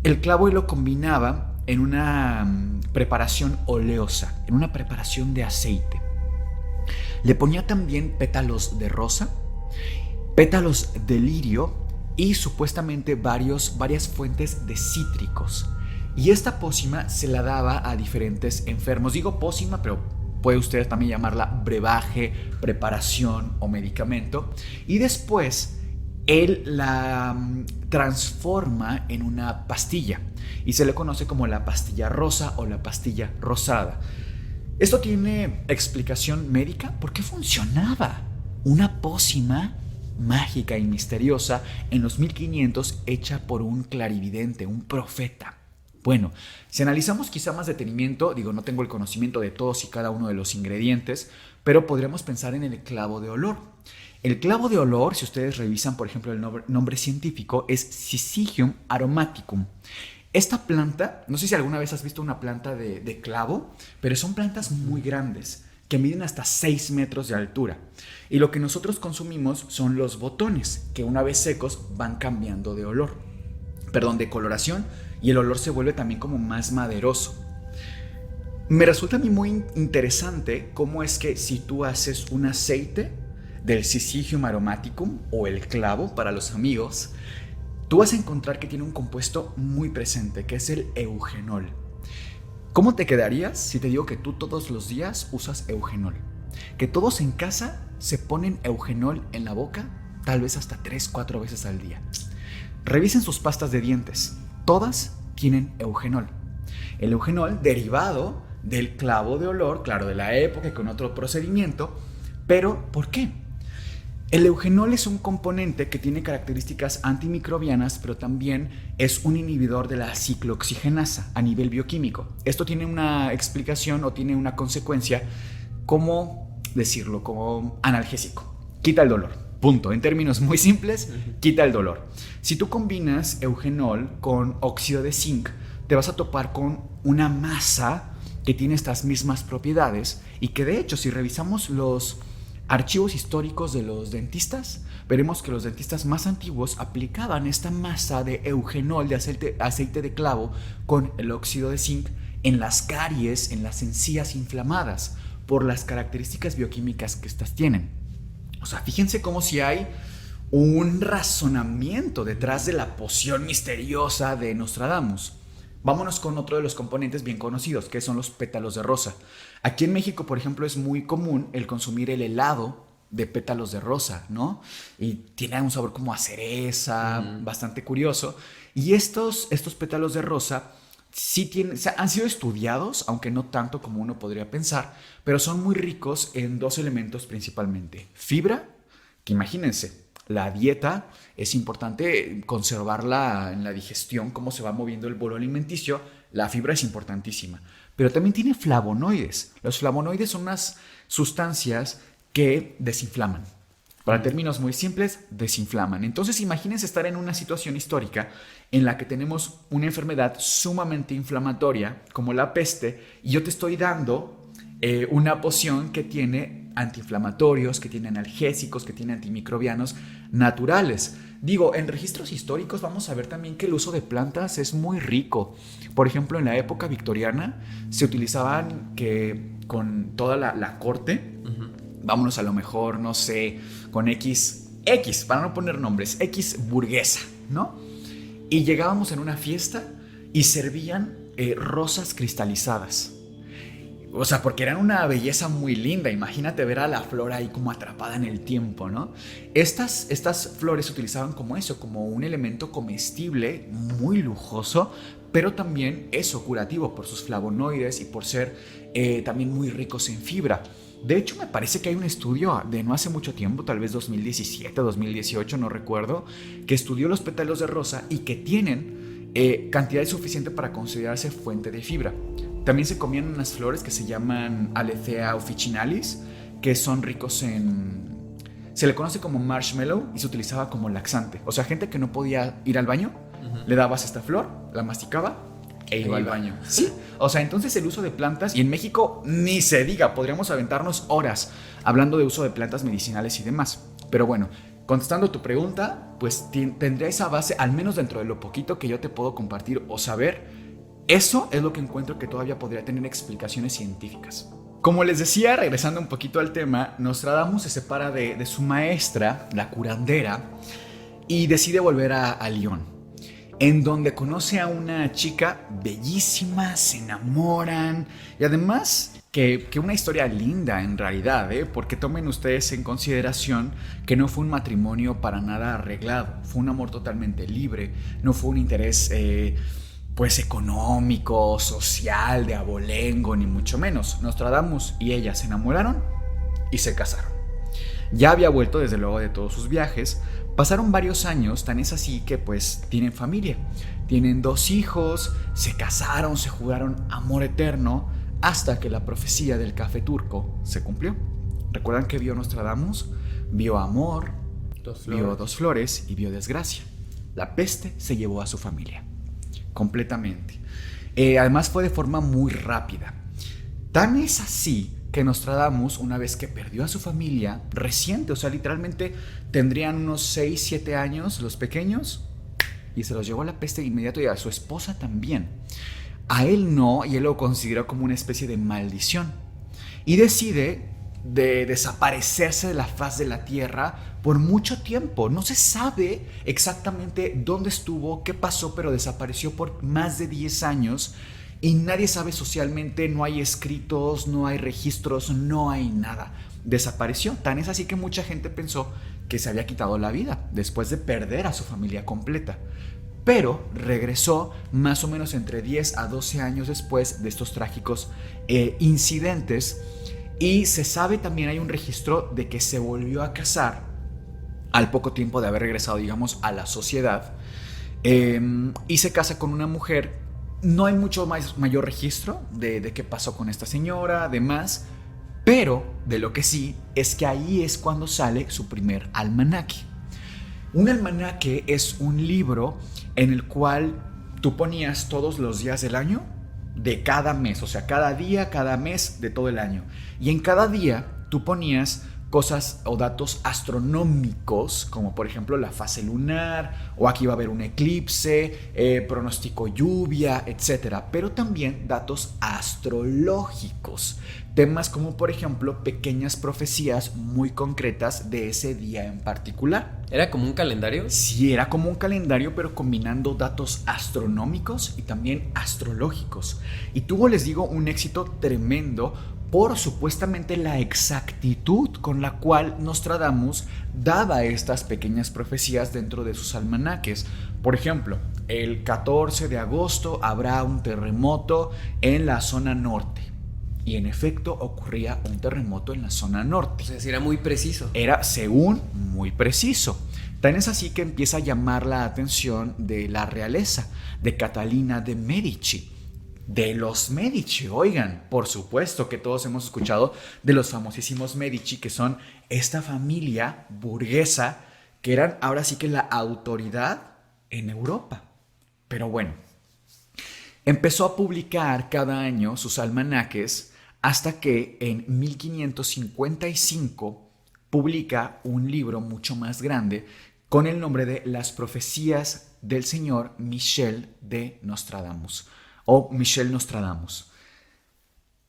el clavo él lo combinaba en una preparación oleosa, en una preparación de aceite. Le ponía también pétalos de rosa, pétalos de lirio y supuestamente varias fuentes de cítricos. Y esta pócima se la daba a diferentes enfermos. Digo pócima, pero puede usted también llamarla brebaje, preparación o medicamento. Y después él la transforma en una pastilla y se le conoce como la pastilla rosa o la pastilla rosada. Esto tiene explicación médica. ¿Por qué funcionaba una pócima mágica y misteriosa en los 1500 hecha por un clarividente, un profeta? Bueno, si analizamos quizá más detenimiento, no tengo el conocimiento de todos y cada uno de los ingredientes, pero podríamos pensar en el clavo de olor. El clavo de olor, si ustedes revisan, por ejemplo, el nombre científico, es Syzygium aromaticum. Esta planta, no sé si alguna vez has visto una planta de clavo, pero son plantas muy grandes, que miden hasta 6 metros de altura. Y lo que nosotros consumimos son los botones, que una vez secos van cambiando de coloración, y el olor se vuelve también como más maderoso. Me resulta a mí muy interesante cómo es que si tú haces un aceite del Syzygium aromaticum o el clavo para los amigos, tú vas a encontrar que tiene un compuesto muy presente, que es el eugenol. ¿Cómo te quedarías si te digo que tú todos los días usas eugenol? Que todos en casa se ponen eugenol en la boca, tal vez hasta 3-4 veces al día. Revisen sus pastas de dientes, todas tienen eugenol. El eugenol derivado del clavo de olor, claro, de la época y con otro procedimiento. Pero, ¿por qué? El eugenol es un componente que tiene características antimicrobianas, pero también es un inhibidor de la ciclooxigenasa a nivel bioquímico. Esto tiene una explicación o tiene una consecuencia, ¿cómo decirlo? Como analgésico. Quita el dolor. Punto. En términos muy simples, quita el dolor. Si tú combinas eugenol con óxido de zinc, te vas a topar con una masa que tiene estas mismas propiedades y que de hecho, si revisamos los archivos históricos de los dentistas, veremos que los dentistas más antiguos aplicaban esta masa de eugenol, de aceite de clavo, con el óxido de zinc en las caries, en las encías inflamadas, por las características bioquímicas que estas tienen. O sea, fíjense cómo si hay un razonamiento detrás de la poción misteriosa de Nostradamus. Vámonos con otro de los componentes bien conocidos, que son los pétalos de rosa. Aquí en México, por ejemplo, es muy común el consumir el helado de pétalos de rosa, ¿no? Y tiene un sabor como a cereza, bastante curioso. Y estos pétalos de rosa sí han sido estudiados, aunque no tanto como uno podría pensar, pero son muy ricos en 2 elementos principalmente. Fibra, que imagínense, la dieta es importante conservarla en la digestión, cómo se va moviendo el bolo alimenticio. La fibra es importantísima, pero también tiene flavonoides. Los flavonoides son unas sustancias que desinflaman. Para términos muy simples, desinflaman. Entonces imagínense estar en una situación histórica en la que tenemos una enfermedad sumamente inflamatoria como la peste y yo te estoy dando una poción que tiene antiinflamatorios, que tiene analgésicos, que tiene antimicrobianos naturales. En registros históricos vamos a ver también que el uso de plantas es muy rico. Por ejemplo, en la época victoriana se utilizaban que con toda la corte, vámonos a lo mejor, no sé, con X, para no poner nombres, X burguesa, ¿no? Y llegábamos en una fiesta y servían rosas cristalizadas. O sea, porque eran una belleza muy linda. Imagínate ver a la flor ahí como atrapada en el tiempo, ¿no? Estas flores se utilizaban como eso, como un elemento comestible muy lujoso, pero también eso, curativo por sus flavonoides y por ser también muy ricos en fibra. De hecho, me parece que hay un estudio de no hace mucho tiempo, tal vez 2017, 2018, no recuerdo, que estudió los pétalos de rosa y que tienen cantidad suficiente para considerarse fuente de fibra. También se comían unas flores que se llaman Alecea officinalis, que son ricos en... Se le conoce como marshmallow y se utilizaba como laxante. O sea, gente que no podía ir al baño, le dabas esta flor, la masticaba e iba al baño. Sí, o sea, entonces el uso de plantas, y en México ni se diga, podríamos aventarnos horas hablando de uso de plantas medicinales y demás. Pero bueno, contestando tu pregunta, pues tendría esa base, al menos dentro de lo poquito que yo te puedo compartir o saber. Eso es lo que encuentro que todavía podría tener explicaciones científicas. Como les decía, regresando un poquito al tema, Nostradamus se separa de su maestra, la curandera, y decide volver a Lyon, en donde conoce a una chica bellísima, se enamoran, y además que una historia linda en realidad, porque tomen ustedes en consideración que no fue un matrimonio para nada arreglado, fue un amor totalmente libre, no fue un interés... pues económico, social, de abolengo, ni mucho menos. Nostradamus y ella se enamoraron y se casaron. Ya había vuelto desde luego de todos sus viajes. Pasaron varios años, tan es así que pues tienen familia. Tienen 2 hijos, se casaron, se juraron amor eterno, hasta que la profecía del café turco se cumplió. ¿Recuerdan que vio Nostradamus? Vio amor, vio 2 flores y vio desgracia. La peste se llevó a su familia. Completamente. Además fue de forma muy rápida. Tan es así que Nostradamus, una vez que perdió a su familia, reciente, o sea, literalmente tendrían unos 6, 7 años los pequeños, y se los llevó a la peste de inmediato, y a su esposa también. A él no, y él lo consideró como una especie de maldición. Y decide de desaparecerse de la faz de la tierra por mucho tiempo. No se sabe exactamente dónde estuvo, qué pasó, pero desapareció por más de 10 años y nadie sabe socialmente, no hay escritos, no hay registros, no hay nada. Desapareció. Tan es así que mucha gente pensó que se había quitado la vida después de perder a su familia completa. Pero regresó más o menos entre 10 a 12 años después de estos trágicos incidentes. Y se sabe también, hay un registro de que se volvió a casar al poco tiempo de haber regresado, digamos, a la sociedad. Y se casa con una mujer. No hay mucho mayor registro de qué pasó con esta señora, además. Pero de lo que sí es que ahí es cuando sale su primer almanaque. Un almanaque es un libro en el cual tú ponías todos los días del año de cada mes, o sea, cada día, cada mes de todo el año. Y en cada día tú ponías cosas o datos astronómicos, como por ejemplo la fase lunar, o aquí va a haber un eclipse, pronóstico lluvia, etc. Pero también datos astrológicos, temas como por ejemplo pequeñas profecías muy concretas de ese día en particular. ¿Era como un calendario? Sí, era como un calendario, pero combinando datos astronómicos y también astrológicos. Y tuvo, les digo, un éxito tremendo por supuestamente la exactitud con la cual Nostradamus daba estas pequeñas profecías dentro de sus almanaques. Por ejemplo, el 14 de agosto habrá un terremoto en la zona norte. Y en efecto ocurría un terremoto en la zona norte. O sea, sí era muy preciso. Era, según, muy preciso. Tan es así que empieza a llamar la atención de la realeza, de Catalina de Medici. De los Medici, oigan, por supuesto que todos hemos escuchado de los famosísimos Medici, que son esta familia burguesa que eran ahora sí que la autoridad en Europa. Pero bueno, empezó a publicar cada año sus almanaques hasta que en 1555 publica un libro mucho más grande con el nombre de Las profecías del señor Michel de Nostradamus. O Michel Nostradamus.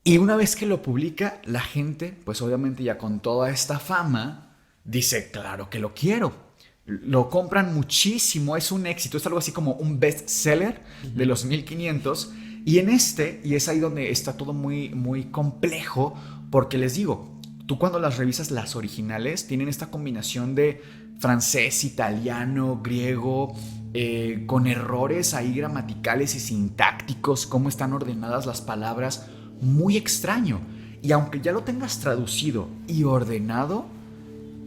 Y una vez que lo publica, la gente, pues obviamente ya con toda esta fama, dice, claro que lo quiero. Lo compran muchísimo, es un éxito, es algo así como un bestseller de los 1500. Y y es ahí donde está todo muy, muy complejo, porque les digo, tú cuando las revisas, las originales, tienen esta combinación de francés, italiano, griego, con errores ahí gramaticales y sintácticos, cómo están ordenadas las palabras, muy extraño. Y aunque ya lo tengas traducido y ordenado,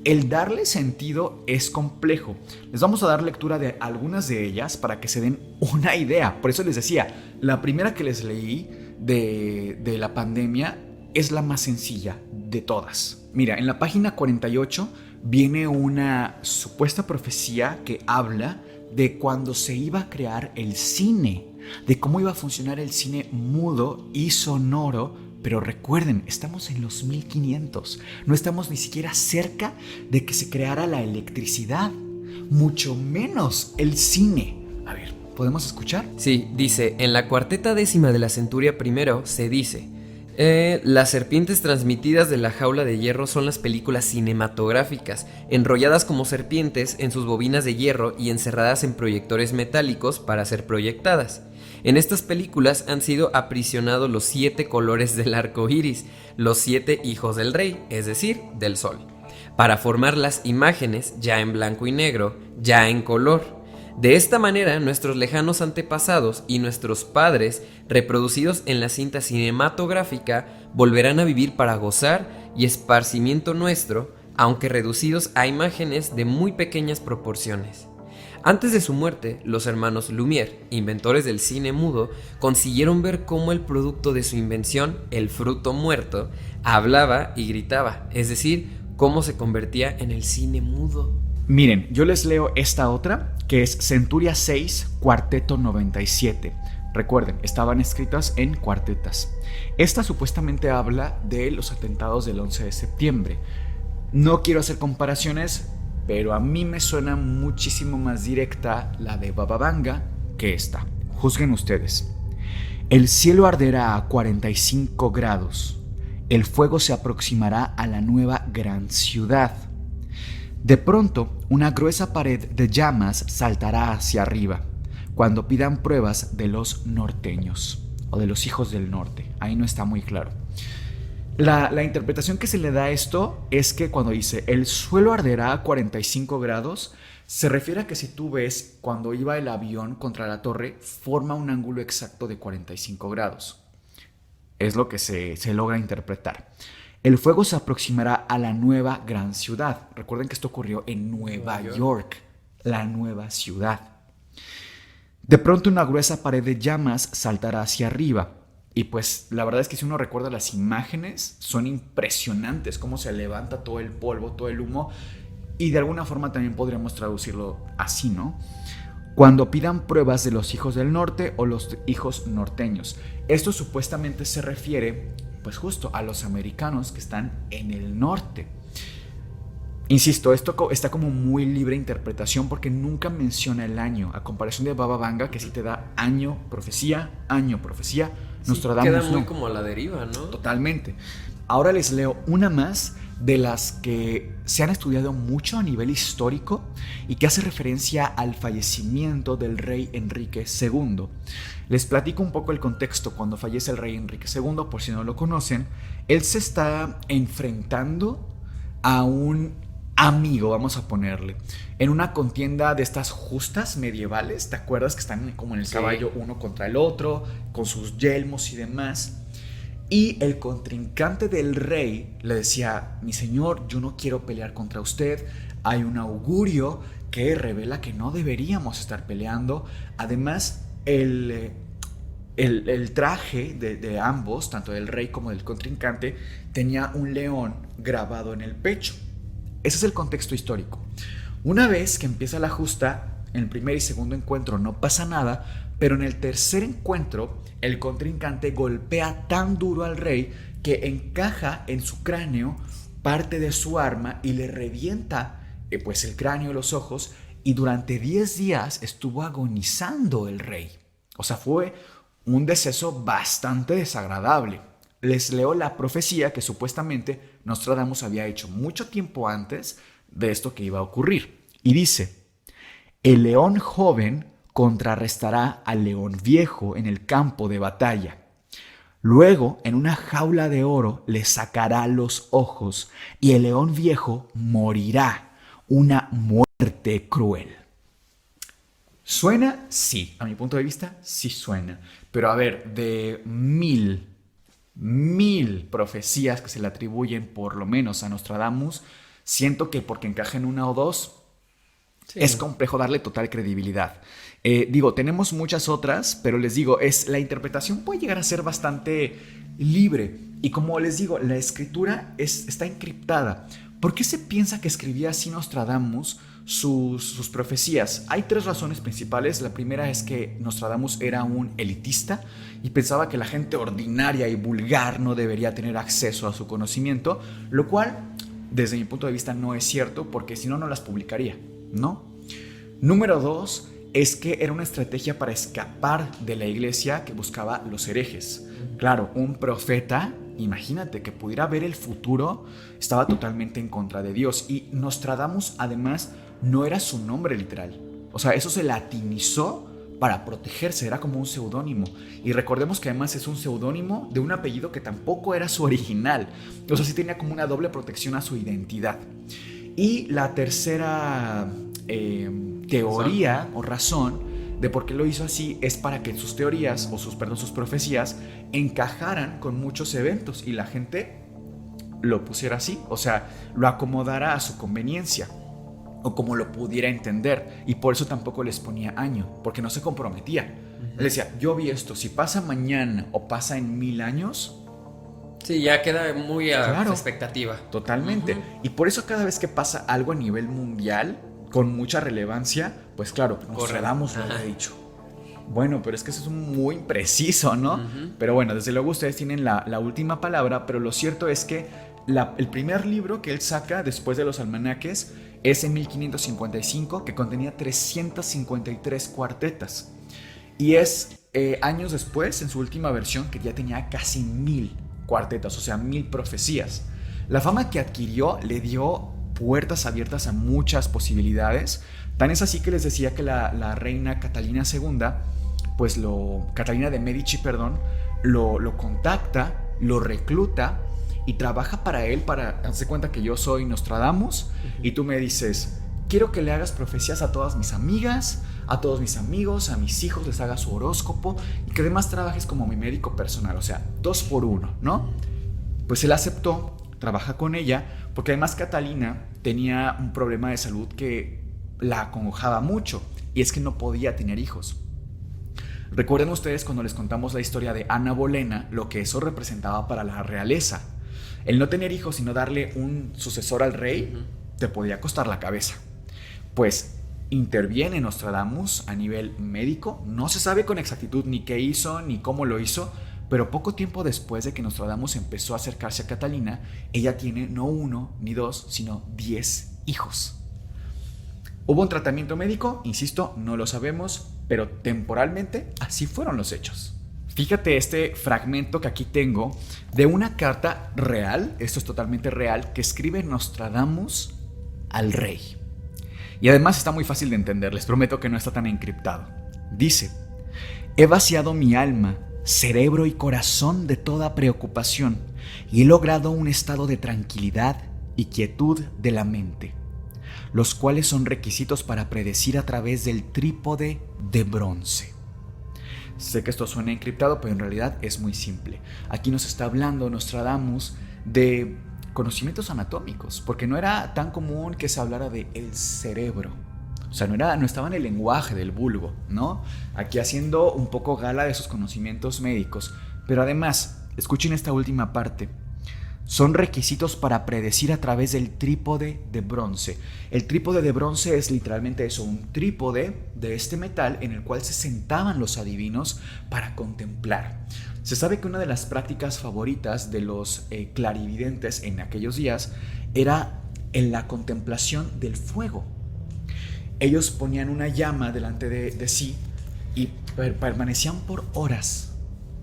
el darle sentido es complejo. Les vamos a dar lectura de algunas de ellas para que se den una idea. Por eso les decía, la primera que les leí de la pandemia es la más sencilla de todas. Mira, en la página 48 viene una supuesta profecía que habla de cuando se iba a crear el cine, de cómo iba a funcionar el cine mudo y sonoro. Pero recuerden, estamos en los 1500, no estamos ni siquiera cerca de que se creara la electricidad, mucho menos el cine. A ver, ¿podemos escuchar? Sí, dice, en la cuarteta décima de la centuria primero se dice, las serpientes transmitidas de la jaula de hierro son las películas cinematográficas, enrolladas como serpientes en sus bobinas de hierro y encerradas en proyectores metálicos para ser proyectadas. En estas películas han sido aprisionados los 7 colores del arco iris, los 7 hijos del rey, es decir, del sol, para formar las imágenes ya en blanco y negro, ya en color. De esta manera, nuestros lejanos antepasados y nuestros padres, reproducidos en la cinta cinematográfica, volverán a vivir para gozar y esparcimiento nuestro, aunque reducidos a imágenes de muy pequeñas proporciones. Antes de su muerte, los hermanos Lumière, inventores del cine mudo, consiguieron ver cómo el producto de su invención, el fruto muerto, hablaba y gritaba, es decir, cómo se convertía en el cine mudo. Miren, yo les leo esta otra, que es Centuria 6, Cuarteto 97. Recuerden, estaban escritas en cuartetas. Esta supuestamente habla de los atentados del 11 de septiembre. No quiero hacer comparaciones, pero a mí me suena muchísimo más directa la de Baba Vanga que esta. Juzguen ustedes. El cielo arderá a 45 grados. El fuego se aproximará a la nueva gran ciudad. De pronto, una gruesa pared de llamas saltará hacia arriba cuando pidan pruebas de los norteños o de los hijos del norte. Ahí no está muy claro. La interpretación que se le da a esto es que cuando dice el suelo arderá a 45 grados, se refiere a que si tú ves cuando iba el avión contra la torre, forma un ángulo exacto de 45 grados. Es lo que se logra interpretar. El fuego se aproximará a la nueva gran ciudad. Recuerden que esto ocurrió en Nueva York, la nueva ciudad. De pronto una gruesa pared de llamas saltará hacia arriba. Y pues la verdad es que si uno recuerda las imágenes, son impresionantes cómo se levanta todo el polvo, todo el humo. Y de alguna forma también podríamos traducirlo así, ¿no? Cuando pidan pruebas de los hijos del norte o los hijos norteños. Esto supuestamente se refiere, pues justo a los americanos que están en el norte. Insisto, esto está como muy libre interpretación porque nunca menciona el año, a comparación de Baba Vanga, que sí te da año, profecía, Nostradamus queda muy no. como a la deriva, ¿no? Totalmente. Ahora les leo una más de las que se han estudiado mucho a nivel histórico y que hace referencia al fallecimiento del rey Enrique II. Les platico un poco el contexto. Cuando fallece el rey Enrique II, por si no lo conocen, él se está enfrentando a un amigo, vamos a ponerle, en una contienda de estas justas medievales. ¿Te acuerdas que están como en el caballo uno contra el otro, con sus yelmos y demás? Y el contrincante del rey le decía: mi señor, yo no quiero pelear contra usted, hay un augurio que revela que no deberíamos estar peleando. Además, el traje de ambos, tanto del rey como del contrincante, tenía un león grabado en el pecho. Ese es el contexto histórico. Una vez que empieza la justa, en el primer y segundo encuentro no pasa nada, pero en el tercer encuentro el contrincante golpea tan duro al rey que encaja en su cráneo parte de su arma y le revienta pues el cráneo, los ojos, y durante 10 días estuvo agonizando el rey. O sea, fue un deceso bastante desagradable. Les leo la profecía que supuestamente Nostradamus había hecho mucho tiempo antes de esto que iba a ocurrir. Y dice: el león joven contrarrestará al león viejo en el campo de batalla. Luego, en una jaula de oro, le sacará los ojos y el león viejo morirá una muerte cruel. ¿Suena? Sí. A mi punto de vista, sí suena. Pero a ver, de mil profecías que se le atribuyen por lo menos a Nostradamus, siento que porque encajen una o dos, Sí. es complejo darle total credibilidad. Digo, tenemos muchas otras, pero les digo, la interpretación puede llegar a ser bastante libre. Y como les digo, la escritura está encriptada. ¿Por qué se piensa que escribía así Nostradamus sus profecías? Hay tres razones principales. La primera es que Nostradamus era un elitista y pensaba que la gente ordinaria y vulgar no debería tener acceso a su conocimiento, lo cual, desde mi punto de vista, no es cierto, porque si no, no las publicaría, ¿no? Número dos, es que era una estrategia para escapar de la iglesia que buscaba los herejes. Claro, un profeta, imagínate, que pudiera ver el futuro, estaba totalmente en contra de Dios. Y Nostradamus, además, no era su nombre literal. O sea, eso se latinizó para protegerse, era como un seudónimo. Y recordemos que además es un seudónimo de un apellido que tampoco era su original. O sea, sí tenía como una doble protección a su identidad. Y la tercera teoría o razón de por qué lo hizo así es para que sus teorías o sus profecías encajaran con muchos eventos y la gente lo pusiera así, o sea, lo acomodara a su conveniencia o como lo pudiera entender, y por eso tampoco les ponía año, porque no se comprometía. Él decía, yo vi esto, si pasa mañana o pasa en 1000 años... Sí, ya queda muy a Claro, expectativa. totalmente. Y por eso cada vez que pasa algo a nivel mundial con mucha relevancia, pues claro, Nostradamus lo había dicho. Bueno, pero es que eso es muy impreciso, ¿no? Pero bueno, desde luego ustedes tienen la última palabra, pero lo cierto es que el primer libro que él saca después de los almanaques es en 1555, que contenía 353 cuartetas. Y es años después, en su última versión, que ya tenía casi 1000 cuartetas, o sea, 1000 profecías. La fama que adquirió le dio puertas abiertas a muchas posibilidades. Tan es así que les decía que la reina Catalina II, pues Catalina de Medici, perdón, lo contacta, lo recluta y trabaja para él, hacerse cuenta que yo soy Nostradamus y tú me dices, quiero que le hagas profecías a todas mis amigas, a todos mis amigos, a mis hijos les hagas su horóscopo y que además trabajes como mi médico personal, o sea, 2 por 1, ¿no? Pues él aceptó, trabaja con ella, porque además Catalina tenía un problema de salud que la acongojaba mucho, y es que no podía tener hijos. Recuerden ustedes cuando les contamos la historia de Ana Bolena, lo que eso representaba para la realeza. El no tener hijos y no darle un sucesor al rey, te podía costar la cabeza. Pues interviene Nostradamus a nivel médico, no se sabe con exactitud ni qué hizo ni cómo lo hizo, pero poco tiempo después de que Nostradamus empezó a acercarse a Catalina, ella tiene no 1 ni 2, sino 10 hijos. ¿Hubo un tratamiento médico? Insisto, no lo sabemos, pero temporalmente así fueron los hechos. Fíjate este fragmento que aquí tengo de una carta real, esto es totalmente real, que escribe Nostradamus al rey. Y además está muy fácil de entender, les prometo que no está tan encriptado. Dice, he vaciado mi alma, cerebro y corazón de toda preocupación y he logrado un estado de tranquilidad y quietud de la mente, los cuales son requisitos para predecir a través del trípode de bronce. Sé que esto suena encriptado, pero en realidad es muy simple. Aquí nos está hablando Nostradamus de conocimientos anatómicos, porque no era tan común que se hablara de el cerebro. O sea, no estaba en el lenguaje del vulgo, ¿no? Aquí haciendo un poco gala de sus conocimientos médicos. Pero además, escuchen esta última parte. Son requisitos para predecir a través del trípode de bronce. El trípode de bronce es literalmente eso, un trípode de este metal en el cual se sentaban los adivinos para contemplar. Se sabe que una de las prácticas favoritas de los clarividentes en aquellos días era en la contemplación del fuego. Ellos ponían una llama delante de sí y permanecían por horas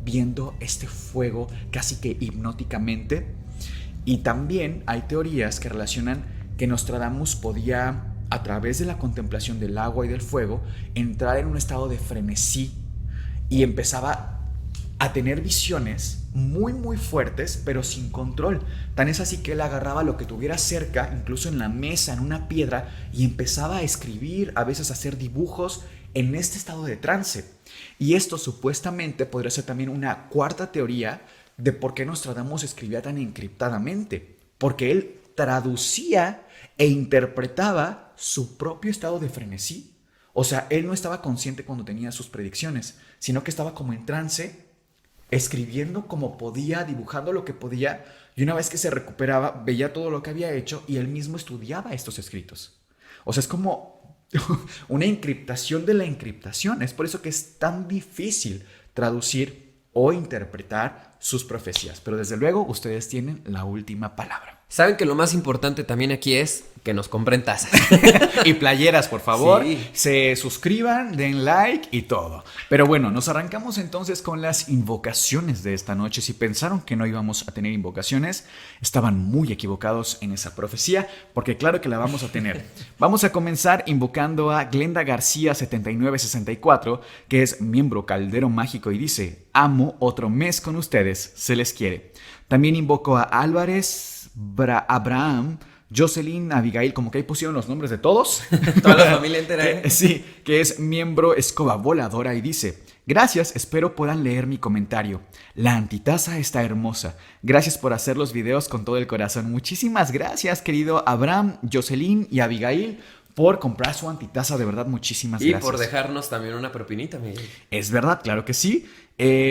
viendo este fuego casi que hipnóticamente. Y también hay teorías que relacionan que Nostradamus podía a través de la contemplación del agua y del fuego, entrar en un estado de frenesí y empezaba a tener visiones muy muy fuertes, pero sin control. Tan es así que él agarraba lo que tuviera cerca, incluso en la mesa, en una piedra, y empezaba a escribir, a veces a hacer dibujos en este estado de trance. Y esto supuestamente podría ser también una cuarta teoría de por qué Nostradamus escribía tan encriptadamente, porque él traducía e interpretaba su propio estado de frenesí. O sea, él no estaba consciente cuando tenía sus predicciones, sino que estaba como en trance, escribiendo como podía, dibujando lo que podía, y una vez que se recuperaba, veía todo lo que había hecho y él mismo estudiaba estos escritos. O sea, es como una encriptación de la encriptación. Es por eso que es tan difícil traducir o interpretar sus profecías. Pero desde luego, ustedes tienen la última palabra. Saben que lo más importante también aquí es que nos compren tazas. Y playeras, por favor. Sí. Se suscriban, den like y todo. Pero bueno, nos arrancamos entonces con las invocaciones de esta noche. Si pensaron que no íbamos a tener invocaciones, estaban muy equivocados en esa profecía, porque claro que la vamos a tener. Vamos a comenzar invocando a Glenda García 7964, que es miembro Caldero Mágico, y dice: amo otro mes con ustedes, se les quiere. También invoco a Álvarez, Abraham, Jocelyn, Abigail, como que ahí pusieron los nombres de todos. Toda la familia entera. Sí, que es miembro Escoba Voladora, y dice: gracias, espero puedan leer mi comentario. La antitaza está hermosa. Gracias por hacer los videos con todo el corazón. Muchísimas gracias, querido Abraham, Jocelyn y Abigail, por comprar su antitaza. De verdad, muchísimas gracias. Y por dejarnos también una propinita, Miguel. Es verdad, claro que sí.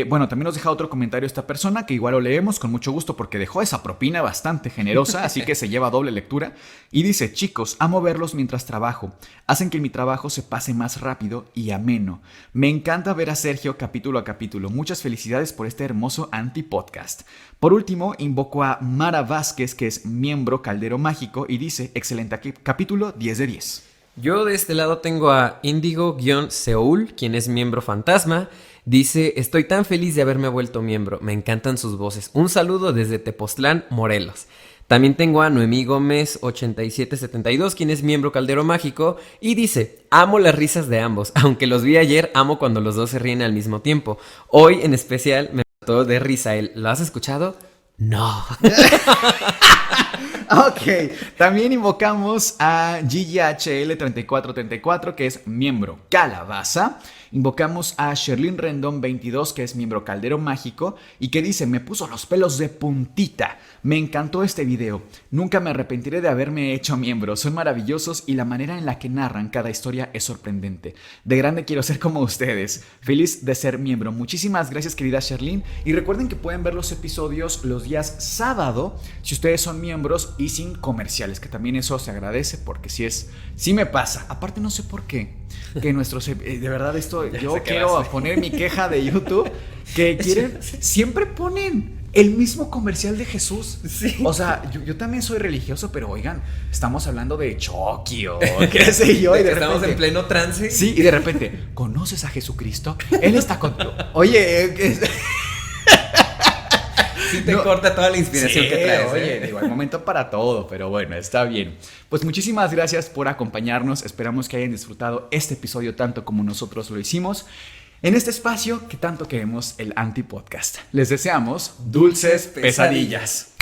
Bueno, también nos deja otro comentario esta persona, que igual lo leemos con mucho gusto porque dejó esa propina bastante generosa, así que se lleva doble lectura. Y dice: chicos, amo verlos mientras trabajo. Hacen que mi trabajo se pase más rápido y ameno. Me encanta ver a Sergio capítulo a capítulo. Muchas felicidades por este hermoso anti-podcast. Por último, invoco a Mara Vázquez, que es miembro Caldero Mágico, y dice: excelente capítulo, 10 de 10. Yo de este lado tengo a Indigo-Seoul, quien es miembro fantasma. Dice: estoy tan feliz de haberme vuelto miembro, me encantan sus voces. Un saludo desde Tepoztlán, Morelos. También tengo a Noemí Gómez 8772, quien es miembro Caldero Mágico, y dice: amo las risas de ambos, aunque los vi ayer, amo cuando los dos se ríen al mismo tiempo. Hoy en especial me mató de risa él. ¿Lo has escuchado? No. Ok, también invocamos a GGHL3434, que es miembro Calabaza. Invocamos a Sherlyn Rendón 22, que es miembro Caldero Mágico, y que dice: me puso los pelos de puntita. Me encantó este video. Nunca me arrepentiré de haberme hecho miembro. Son maravillosos y la manera en la que narran cada historia es sorprendente. De grande quiero ser como ustedes. Feliz de ser miembro. Muchísimas gracias, querida Sherlyn. Y recuerden que pueden ver los episodios los días sábado, si ustedes son miembros, y sin comerciales, que también eso se agradece, porque sí me pasa. Aparte, no sé por qué, que nuestros... de verdad, esto yo quiero poner mi queja de YouTube, que quieren, siempre ponen el mismo comercial de Jesús. Sí. O sea, yo también soy religioso, pero oigan, estamos hablando de Chucky o qué sé yo. De y de que repente, estamos en pleno trance. Sí, y de repente, ¿conoces a Jesucristo? Él está con... Oye, sí te corta toda la inspiración que traes. Oye, digo, hay momento para todo, pero bueno, está bien. Pues muchísimas gracias por acompañarnos. Esperamos que hayan disfrutado este episodio tanto como nosotros lo hicimos en este espacio que tanto queremos, el Anti-Podcast. Les deseamos dulces pesadillas.